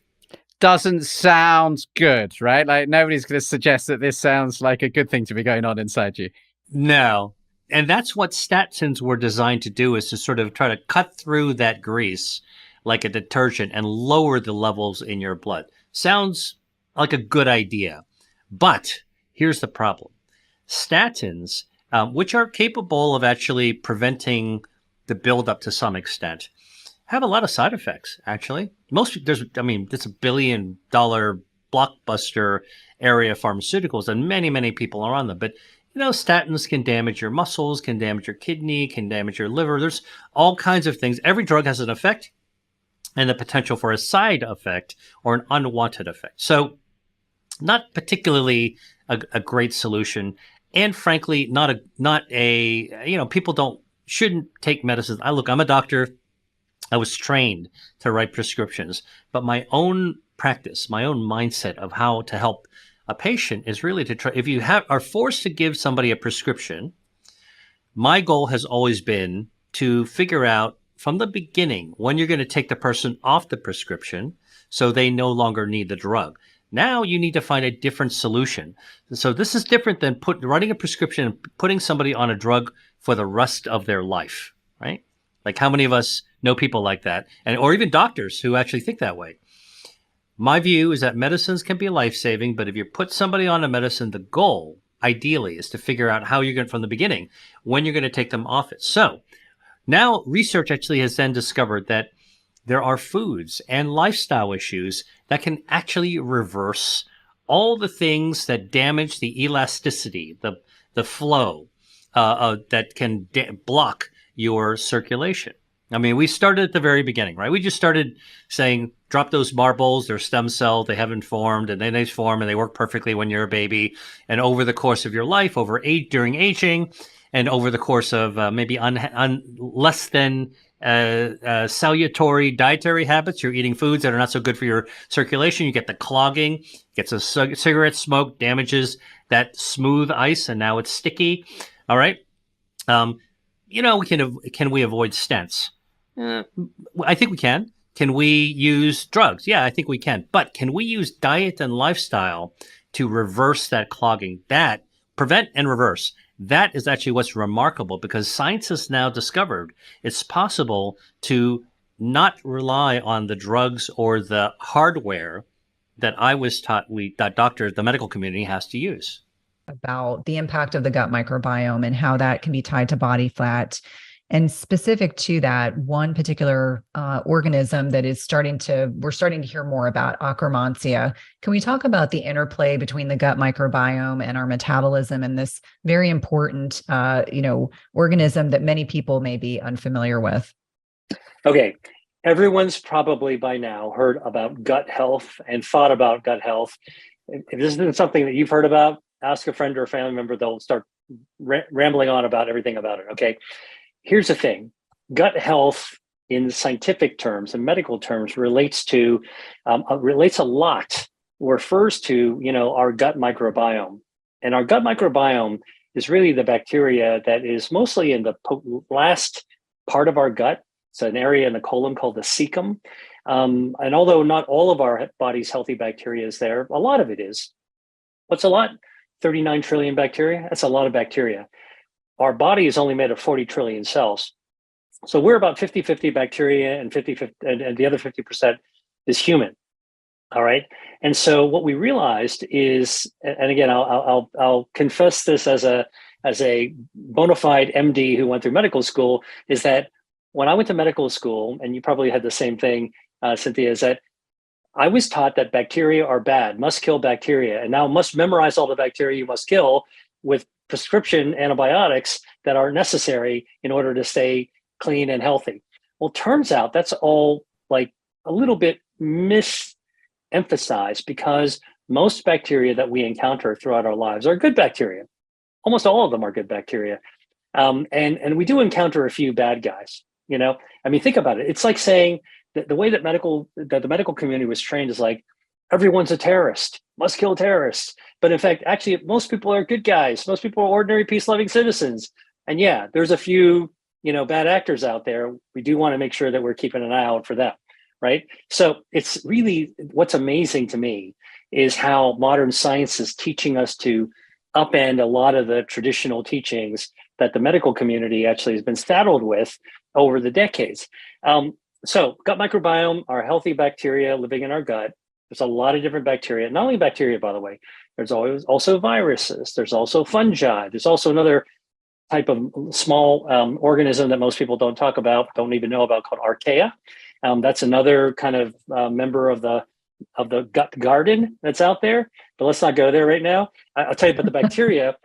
Speaker 7: Doesn't sound good, right? Like nobody's going to suggest that this sounds like a good thing to be going on inside you.
Speaker 1: No. And that's what statins were designed to do, is to sort of try to cut through that grease like a detergent and lower the levels in your blood. Sounds like a good idea. But here's the problem. Statins, which are capable of actually preventing the buildup to some extent, have a lot of side effects, actually. It's a $1 billion blockbuster area of pharmaceuticals, and many, many people are on them. But, statins can damage your muscles, can damage your kidney, can damage your liver. There's all kinds of things. Every drug has an effect and the potential for a side effect or an unwanted effect. So not particularly a great solution. And frankly, people shouldn't take medicines. I'm a doctor. I was trained to write prescriptions, but my own practice, my own mindset of how to help a patient is really to try. If you are forced to give somebody a prescription, my goal has always been to figure out from the beginning when you're going to take the person off the prescription so they no longer need the drug. Now you need to find a different solution. So this is different than writing a prescription and putting somebody on a drug for the rest of their life, right? Like how many of us know people like that, or even doctors who actually think that way? My view is that medicines can be life-saving, but if you put somebody on a medicine, the goal, ideally, is to figure out how you're going from the beginning, when you're going to take them off it. So now research actually has then discovered that there are foods and lifestyle issues that can actually reverse all the things that damage the elasticity, the flow, that can block your circulation. I mean, we started at the very beginning, right? We just started saying, drop those marbles, they're stem cell, they haven't formed, and then they form, and they work perfectly when you're a baby. And over the course of your life, during aging, and over the course of maybe less than salutary dietary habits, you're eating foods that are not so good for your circulation. You get the clogging, gets a cigarette smoke, damages that smooth ice, and now it's sticky. All right. Can we avoid stents? I think we can. Can we use drugs? Yeah, I think we can. But can we use diet and lifestyle to reverse that clogging? That prevent and reverse. That is actually what's remarkable, because science has now discovered it's possible to not rely on the drugs or the hardware that I was taught the medical community has to use.
Speaker 8: About the impact of the gut microbiome and how that can be tied to body fat. And specific to that, one particular organism that we're starting to hear more about, Akkermansia. Can we talk about the interplay between the gut microbiome and our metabolism and this very important, organism that many people may be unfamiliar with?
Speaker 6: Okay. Everyone's probably by now heard about gut health and thought about gut health. If this isn't something that you've heard about, ask a friend or a family member. They'll start rambling on about everything about it. Okay. Here's the thing. Gut health in scientific terms and medical terms relates a lot, refers to, our gut microbiome. And our gut microbiome is really the bacteria that is mostly in the last part of our gut. It's an area in the colon called the cecum. And although not all of our body's healthy bacteria is there, a lot of it is. What's a lot? 39 trillion bacteria. That's a lot of bacteria. Our body is only made of 40 trillion cells. So we're about 50-50 bacteria and and the other 50% is human. All right. And so what we realized is, and again, I'll confess this as a bona fide MD who went through medical school, is that when I went to medical school, and you probably had the same thing, Cynthia, is that I was taught that bacteria are bad, must kill bacteria, and now must memorize all the bacteria you must kill with prescription antibiotics that are necessary in order to stay clean and healthy. Well, turns out that's all like a little bit misemphasized, because most bacteria that we encounter throughout our lives are good bacteria. Almost all of them are good bacteria. And we do encounter a few bad guys. I mean, think about it. It's like saying that the way that the medical community was trained is like, everyone's a terrorist, must kill terrorists. But in fact, actually, most people are good guys. Most people are ordinary, peace-loving citizens. And yeah, there's a few, bad actors out there. We do want to make sure that we're keeping an eye out for them, right? So it's really, what's amazing to me is how modern science is teaching us to upend a lot of the traditional teachings that the medical community actually has been saddled with over the decades. So gut microbiome are healthy bacteria living in our gut. There's a lot of different bacteria, not only bacteria, by the way, there's always also viruses. There's also fungi. There's also another type of small organism that most people don't talk about, don't even know about, called archaea. That's another kind of member of the gut garden that's out there, but let's not go there right now. I'll tell you about the bacteria.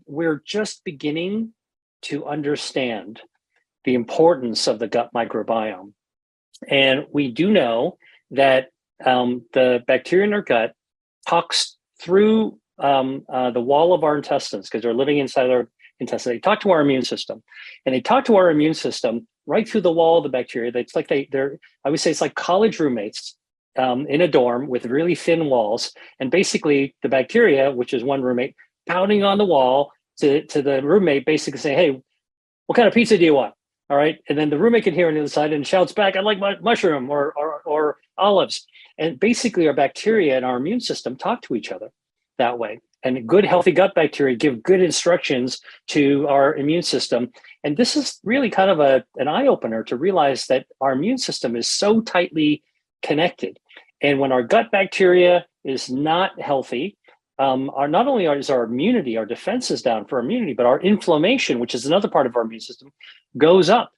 Speaker 6: We're just beginning to understand the importance of the gut microbiome. And we do know that the bacteria in our gut talks through the wall of our intestines, because they're living inside our intestines. They talk to our immune system, and they talk to our immune system right through the wall of the bacteria. It's like they're I would say it's like college roommates in a dorm with really thin walls. And basically the bacteria, which is one roommate, pounding on the wall to the roommate, basically saying, hey, what kind of pizza do you want? All right. And then the roommate can hear on the other side and shouts back, I'd like mushroom or olives. And basically our bacteria and our immune system talk to each other that way. And good, healthy gut bacteria give good instructions to our immune system. And this is really kind of an eye-opener to realize that our immune system is so tightly connected. And when our gut bacteria is not healthy, not only is our immunity, our defenses down for immunity, but our inflammation, which is another part of our immune system, goes up.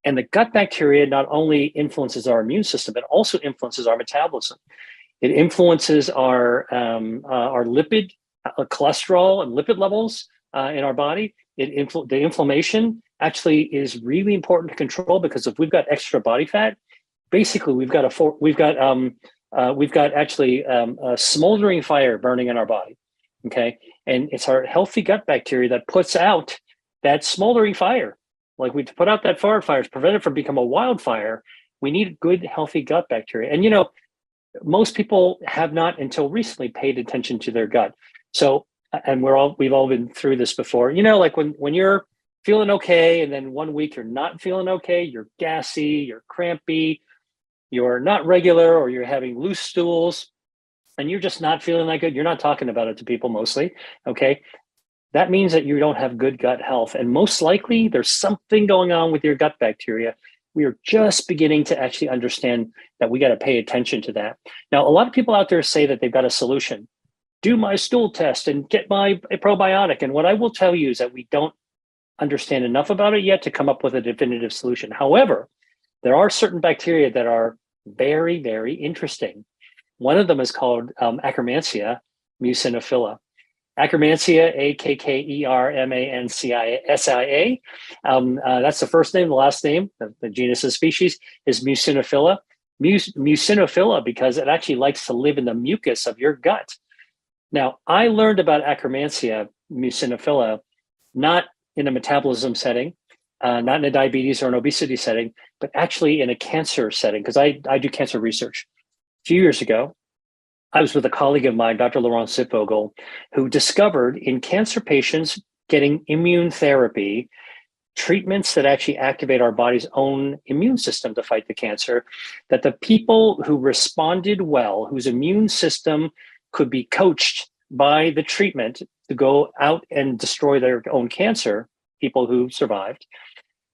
Speaker 6: And the gut bacteria not only influences our immune system, it also influences our metabolism. It influences our lipid, cholesterol and lipid levels in our body. The inflammation actually is really important to control, because if we've got extra body fat, basically we've got actually a smoldering fire burning in our body. Okay, and it's our healthy gut bacteria that puts out that smoldering fire. Like we put out that forest fire to prevent it from becoming a wildfire. We need good, healthy gut bacteria. And most people have not until recently paid attention to their gut. So, and we've all been through this before. Like when you're feeling okay, and then one week you're not feeling okay, you're gassy, you're crampy, you're not regular, or you're having loose stools, and you're just not feeling that good. You're not talking about it to people mostly. Okay. That means that you don't have good gut health. And most likely there's something going on with your gut bacteria. We are just beginning to actually understand that we got to pay attention to that. Now, a lot of people out there say that they've got a solution. Do my stool test and get my probiotic. And what I will tell you is that we don't understand enough about it yet to come up with a definitive solution. However, there are certain bacteria that are very, very interesting. One of them is called Akkermansia muciniphila. Akkermansia, Akkermansia. That's the first name. The last name, the genus of species, is muciniphila. Muciniphila because it actually likes to live in the mucus of your gut. Now, I learned about Akkermansia muciniphila not in a metabolism setting, not in a diabetes or an obesity setting, but actually in a cancer setting, because I do cancer research. A few years ago, I was with a colleague of mine, Dr. Laurent Zipvogel, who discovered in cancer patients getting immune therapy, treatments that actually activate our body's own immune system to fight the cancer, that the people who responded well, whose immune system could be coached by the treatment to go out and destroy their own cancer, people who survived,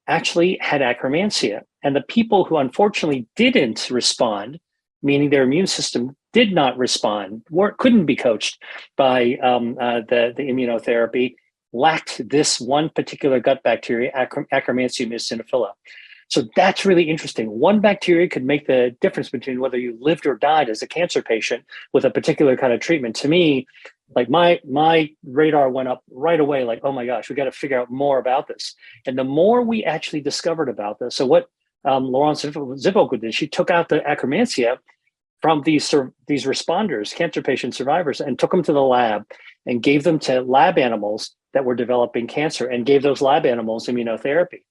Speaker 6: actually had Akkermansia. And the people who unfortunately didn't respond, meaning their immune system did not respond, couldn't be coached by the immunotherapy, lacked this one particular gut bacteria, Akkermansia muciniphila. So that's really interesting. One bacteria could make the difference between whether you lived or died as a cancer patient with a particular kind of treatment. To me, like my radar went up right away, like, oh my gosh, we got to figure out more about this. And the more we actually discovered about this, so what Laurent Zipvogel did, she took out the Akkermansia from these responders, cancer patient survivors, and took them to the lab and gave them to lab animals that were developing cancer and gave those lab animals immunotherapy.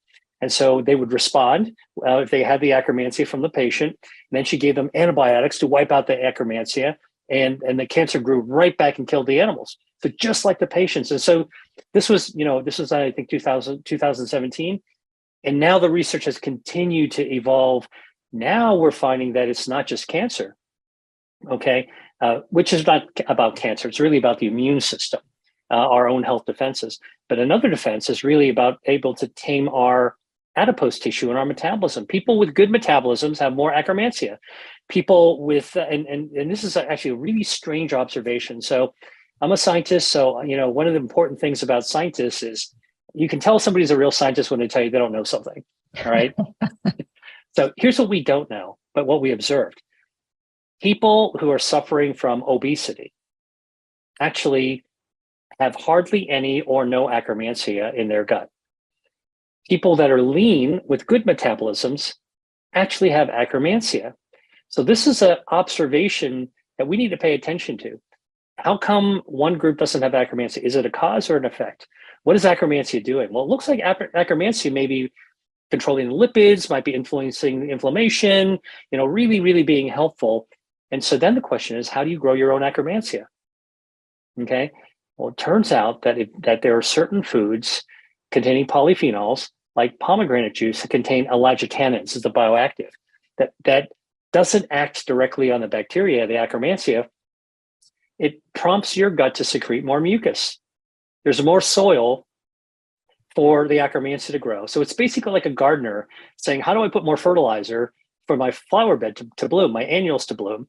Speaker 6: And so they would respond if they had the akkermansia from the patient. And then she gave them antibiotics to wipe out the akkermansia, and the cancer grew right back and killed the animals. So just like the patients. And so this was I think 2017. And now the research has continued to evolve. Now we're finding that it's not just cancer, okay, which is not about cancer. It's really about the immune system, our own health defenses. But another defense is really about able to tame our adipose tissue and our metabolism. People with good metabolisms have more akkermansia. People with, and this is actually a really strange observation. So I'm a scientist. So, one of the important things about scientists is you can tell somebody's a real scientist when they tell you they don't know something. All right. So here's what we don't know, but what we observed. People who are suffering from obesity actually have hardly any or no akkermansia in their gut. People that are lean with good metabolisms actually have akkermansia. So this is an observation that we need to pay attention to. How come one group doesn't have akkermansia? Is it a cause or an effect? What is akkermansia doing? Well, it looks like akkermansia may be controlling the lipids, might be influencing the inflammation, really, really being helpful. And so then the question is, how do you grow your own akkermansia? Okay. Well, it turns out that there are certain foods containing polyphenols, like pomegranate juice, that contain elagitannins, is the bioactive, that doesn't act directly on the bacteria, the akkermansia. It prompts your gut to secrete more mucus. There's more soil for the akkermansia to grow. So it's basically like a gardener saying, how do I put more fertilizer for my flower bed to bloom, my annuals to bloom?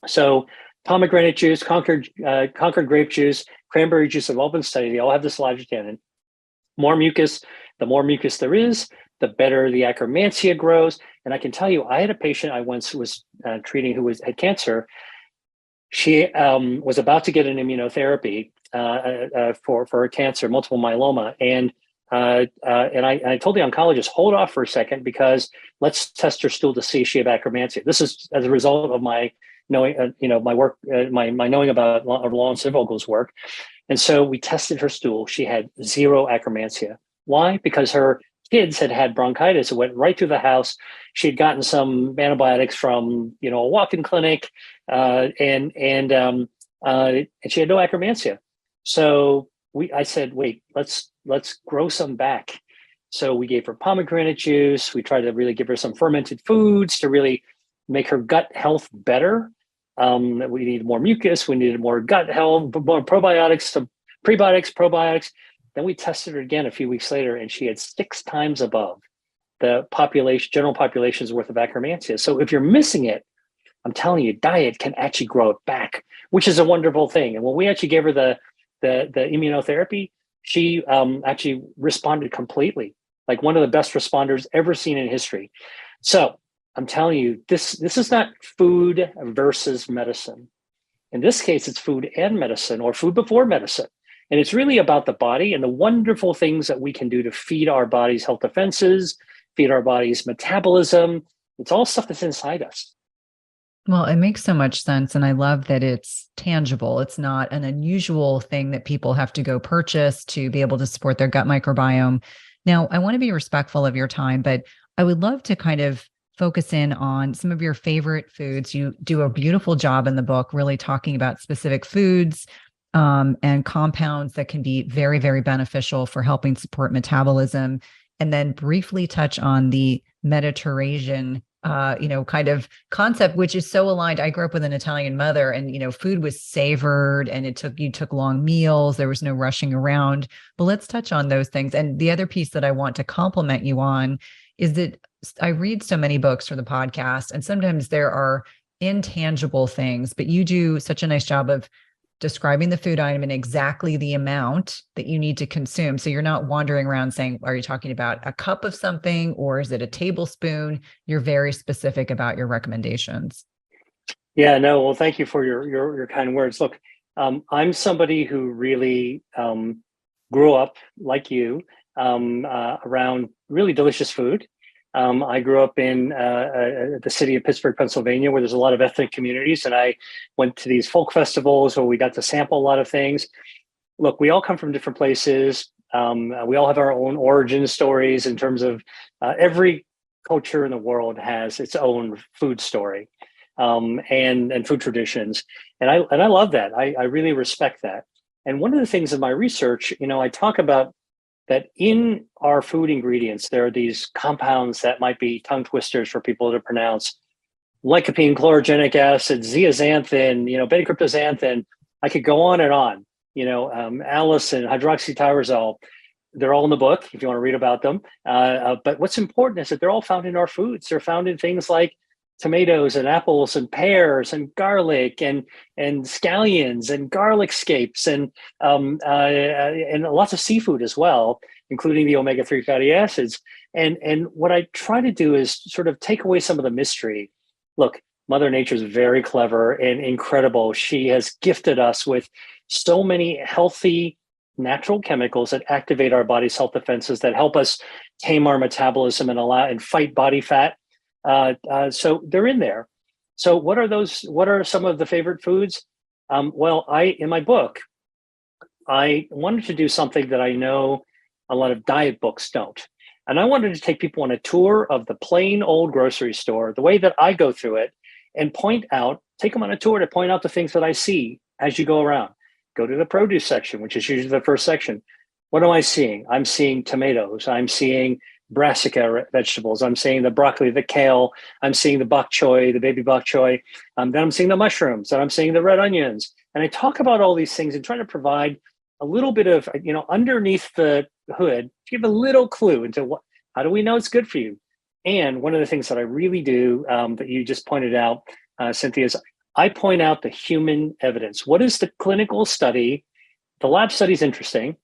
Speaker 6: So pomegranate juice, Concord grape juice, cranberry juice have all been studied. They all have this elagittannin. More mucus, the more mucus there is, the better the akkermansia grows. And I can tell you, I had a patient I once was treating who had cancer. She was about to get an immunotherapy for her cancer, multiple myeloma. And I told the oncologist, hold off for a second, because let's test her stool to see if she had akkermansia. This is as a result of my knowing, my work, my knowing about Lawrence Vogel's work. And so we tested her stool. She had zero akkermansia. Why? Because her kids had bronchitis. It went right through the house. She had gotten some antibiotics from, a walk-in clinic, and she had no akkermansia. So I said, wait, let's grow some back. So we gave her pomegranate juice. We tried to really give her some fermented foods to really make her gut health better. We needed more mucus. We needed more gut health, more probiotics, some prebiotics, probiotics. Then we tested her again a few weeks later, and she had 6 times above the general population's worth of akkermansia. So if you're missing it, I'm telling you, diet can actually grow it back, which is a wonderful thing. And when we actually gave her the immunotherapy, she actually responded completely, like one of the best responders ever seen in history. So I'm telling you, this is not food versus medicine. In this case, it's food and medicine, or food before medicine. And it's really about the body and the wonderful things that we can do to feed our body's health defenses, feed our body's metabolism. It's all stuff that's inside us.
Speaker 8: Well, it makes so much sense. And I love that it's tangible. It's not an unusual thing that people have to go purchase to be able to support their gut microbiome. Now, I want to be respectful of your time, but I would love to kind of focus in on some of your favorite foods. You do a beautiful job in the book, really talking about specific foods and compounds that can be very, very beneficial for helping support metabolism. And then briefly touch on the Mediterranean kind of concept, which is so aligned. I grew up with an Italian mother, and, food was savored, and you took long meals. There was no rushing around, but let's touch on those things. And the other piece that I want to compliment you on is that I read so many books for the podcast, and sometimes there are intangible things, but you do such a nice job of describing the food item and exactly the amount that you need to consume. So you're not wandering around saying, are you talking about a cup of something, or is it a tablespoon? You're very specific about your recommendations.
Speaker 6: Yeah, no, well, thank you for your kind words. Look, I'm somebody who really grew up like you around really delicious food. I grew up in the city of Pittsburgh, Pennsylvania, where there's a lot of ethnic communities. And I went to these folk festivals where we got to sample a lot of things. Look, we all come from different places. We all have our own origin stories in terms of every culture in the world has its own food story, and food traditions. And I love that. I really respect that. And one of the things in my research, I talk about that in our food ingredients, there are these compounds that might be tongue twisters for people to pronounce: lycopene, chlorogenic acid, zeaxanthin, beta-cryptoxanthin. I could go on and on. Allicin, hydroxytyrosol. They're all in the book if you want to read about them. But what's important is that they're all found in our foods. They're found in things like tomatoes and apples and pears and garlic and scallions and garlic scapes and lots of seafood as well, including the omega-3 fatty acids. And what I try to do is sort of take away some of the mystery. Look, Mother Nature is very clever and incredible. She has gifted us with so many healthy natural chemicals that activate our body's health defenses, that help us tame our metabolism and fight body fat. So they're in there. So what are some of the favorite foods? In my book, I wanted to do something that I know a lot of diet books don't. And I wanted to take people on a tour of the plain old grocery store, the way that I go through it, and take them on a tour to point out the things that I see as you go around. Go to the produce section, which is usually the first section. What am I seeing? I'm seeing tomatoes. I'm seeing brassica vegetables. I'm seeing the broccoli, the kale. I'm seeing the bok choy, the baby bok choy. Then I'm seeing the mushrooms. And I'm seeing the red onions. And I talk about all these things and try to provide a little bit of, underneath the hood, give a little clue into how do we know it's good for you? And one of the things that I really do that you just pointed out, Cynthia, is I point out the human evidence. What is the clinical study? The lab study is interesting,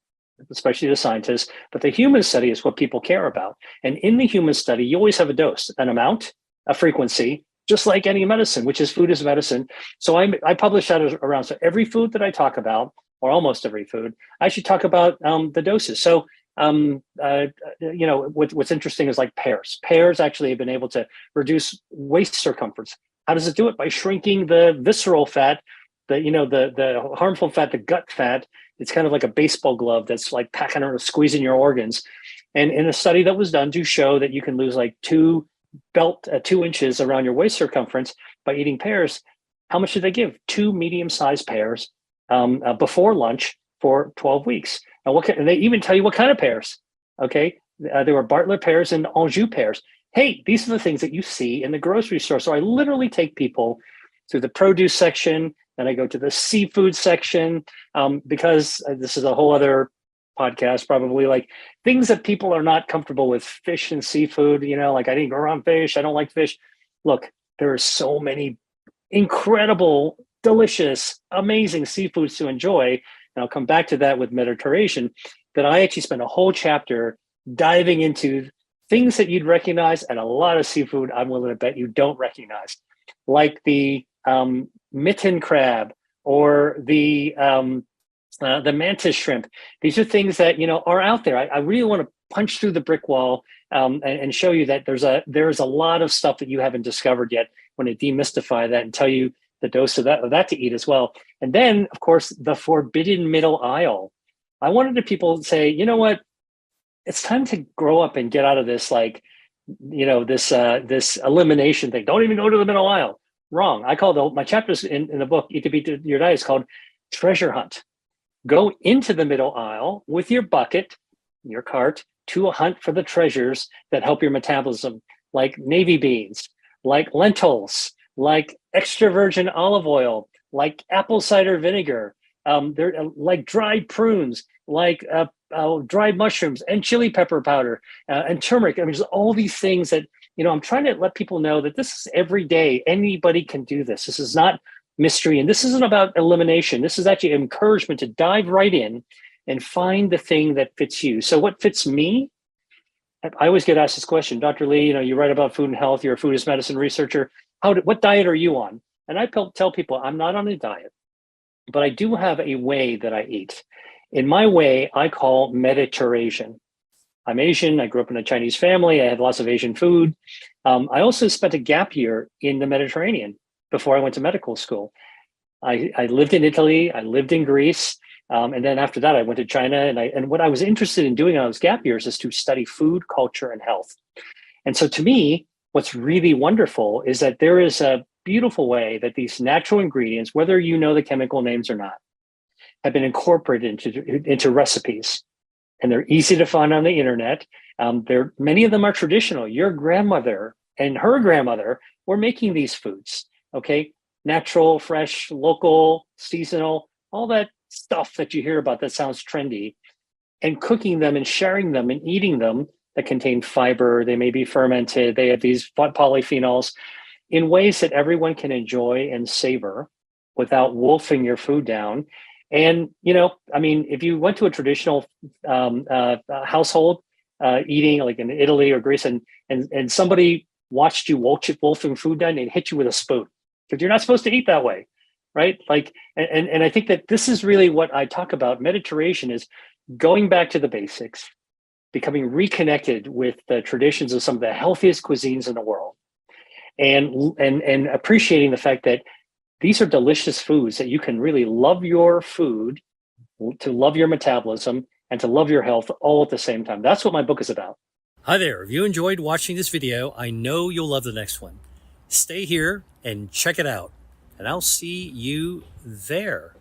Speaker 6: especially the scientists, but the human study is what people care about. And in the human study, you always have a dose, an amount, a frequency, just like any medicine, which is food is medicine. So I publish that around. So every food that I talk about, or almost every food, I should talk about the doses. So what's interesting is like pears. Pears actually have been able to reduce waist circumference. How does it do it? By shrinking the visceral fat, the harmful fat, the gut fat. It's kind of like a baseball glove that's like packing or squeezing your organs. And in a study that was done to show that you can lose like 2 inches around your waist circumference by eating pears, how much did they give? 2 medium-sized pears before lunch for 12 weeks. And they even tell you what kind of pears. Okay, there were Bartlett pears and Anjou pears. Hey, these are the things that you see in the grocery store. So I literally take people through the produce section, then I go to the seafood section, because this is a whole other podcast, probably, like things that people are not comfortable with, fish and seafood, like I didn't grow around fish. I don't like fish. Look, there are so many incredible, delicious, amazing seafoods to enjoy. And I'll come back to that with Mediterranean, that I actually spent a whole chapter diving into things that you'd recognize, and a lot of seafood I'm willing to bet you don't recognize, like the mitten crab or the mantis shrimp. These are things that are out there. I really want to punch through the brick wall and show you that there's a lot of stuff that you haven't discovered yet. I want to demystify that and tell you the dose of that to eat as well. And then, of course, the forbidden middle aisle. I wanted the people to say, you know what? It's time to grow up and get out of this, this elimination thing. Don't even go to the middle aisle. Wrong. I call my chapters in the book, Eat to Beat Your Diet, is called Treasure Hunt. Go into the middle aisle with your bucket, your cart, to hunt for the treasures that help your metabolism, like navy beans, like lentils, like extra virgin olive oil, like apple cider vinegar, they're like dried prunes, like dried mushrooms and chili pepper powder and turmeric. I mean, there's all these things that, I'm trying to let people know that this is every day. Anybody can do this. This is not mystery. And this isn't about elimination. This is actually encouragement to dive right in and find the thing that fits you. So what fits me? I always get asked this question, Dr. Lee, you write about food and health. You're a food as medicine researcher. What diet are you on? And I tell people I'm not on a diet, but I do have a way that I eat. In my way, I call Mediterranean. I'm Asian. I grew up in a Chinese family. I had lots of Asian food. I also spent a gap year in the Mediterranean before I went to medical school. I lived in Italy. I lived in Greece. And then after that, I went to China, and what I was interested in doing on those gap years is to study food, culture, and health. And so to me, what's really wonderful is that there is a beautiful way that these natural ingredients, whether you know the chemical names or not, have been incorporated into recipes. And they're easy to find on the internet. Many of them are traditional. Your grandmother and her grandmother were making these foods, okay? Natural, fresh, local, seasonal, all that stuff that you hear about that sounds trendy, and cooking them and sharing them and eating them that contain fiber. They may be fermented. They have these polyphenols in ways that everyone can enjoy and savor without wolfing your food down. And, if you went to a traditional household eating like in Italy or Greece, and somebody watched you wolfing food down, and hit you with a spoon because you're not supposed to eat that way, right? Like, and I think that this is really what I talk about. Mediterration is going back to the basics, becoming reconnected with the traditions of some of the healthiest cuisines in the world, and appreciating the fact that these are delicious foods that you can really love your food, to love your metabolism, and to love your health all at the same time. That's what my book is about.
Speaker 9: Hi there. If you enjoyed watching this video, I know you'll love the next one. Stay here and check it out, and I'll see you there.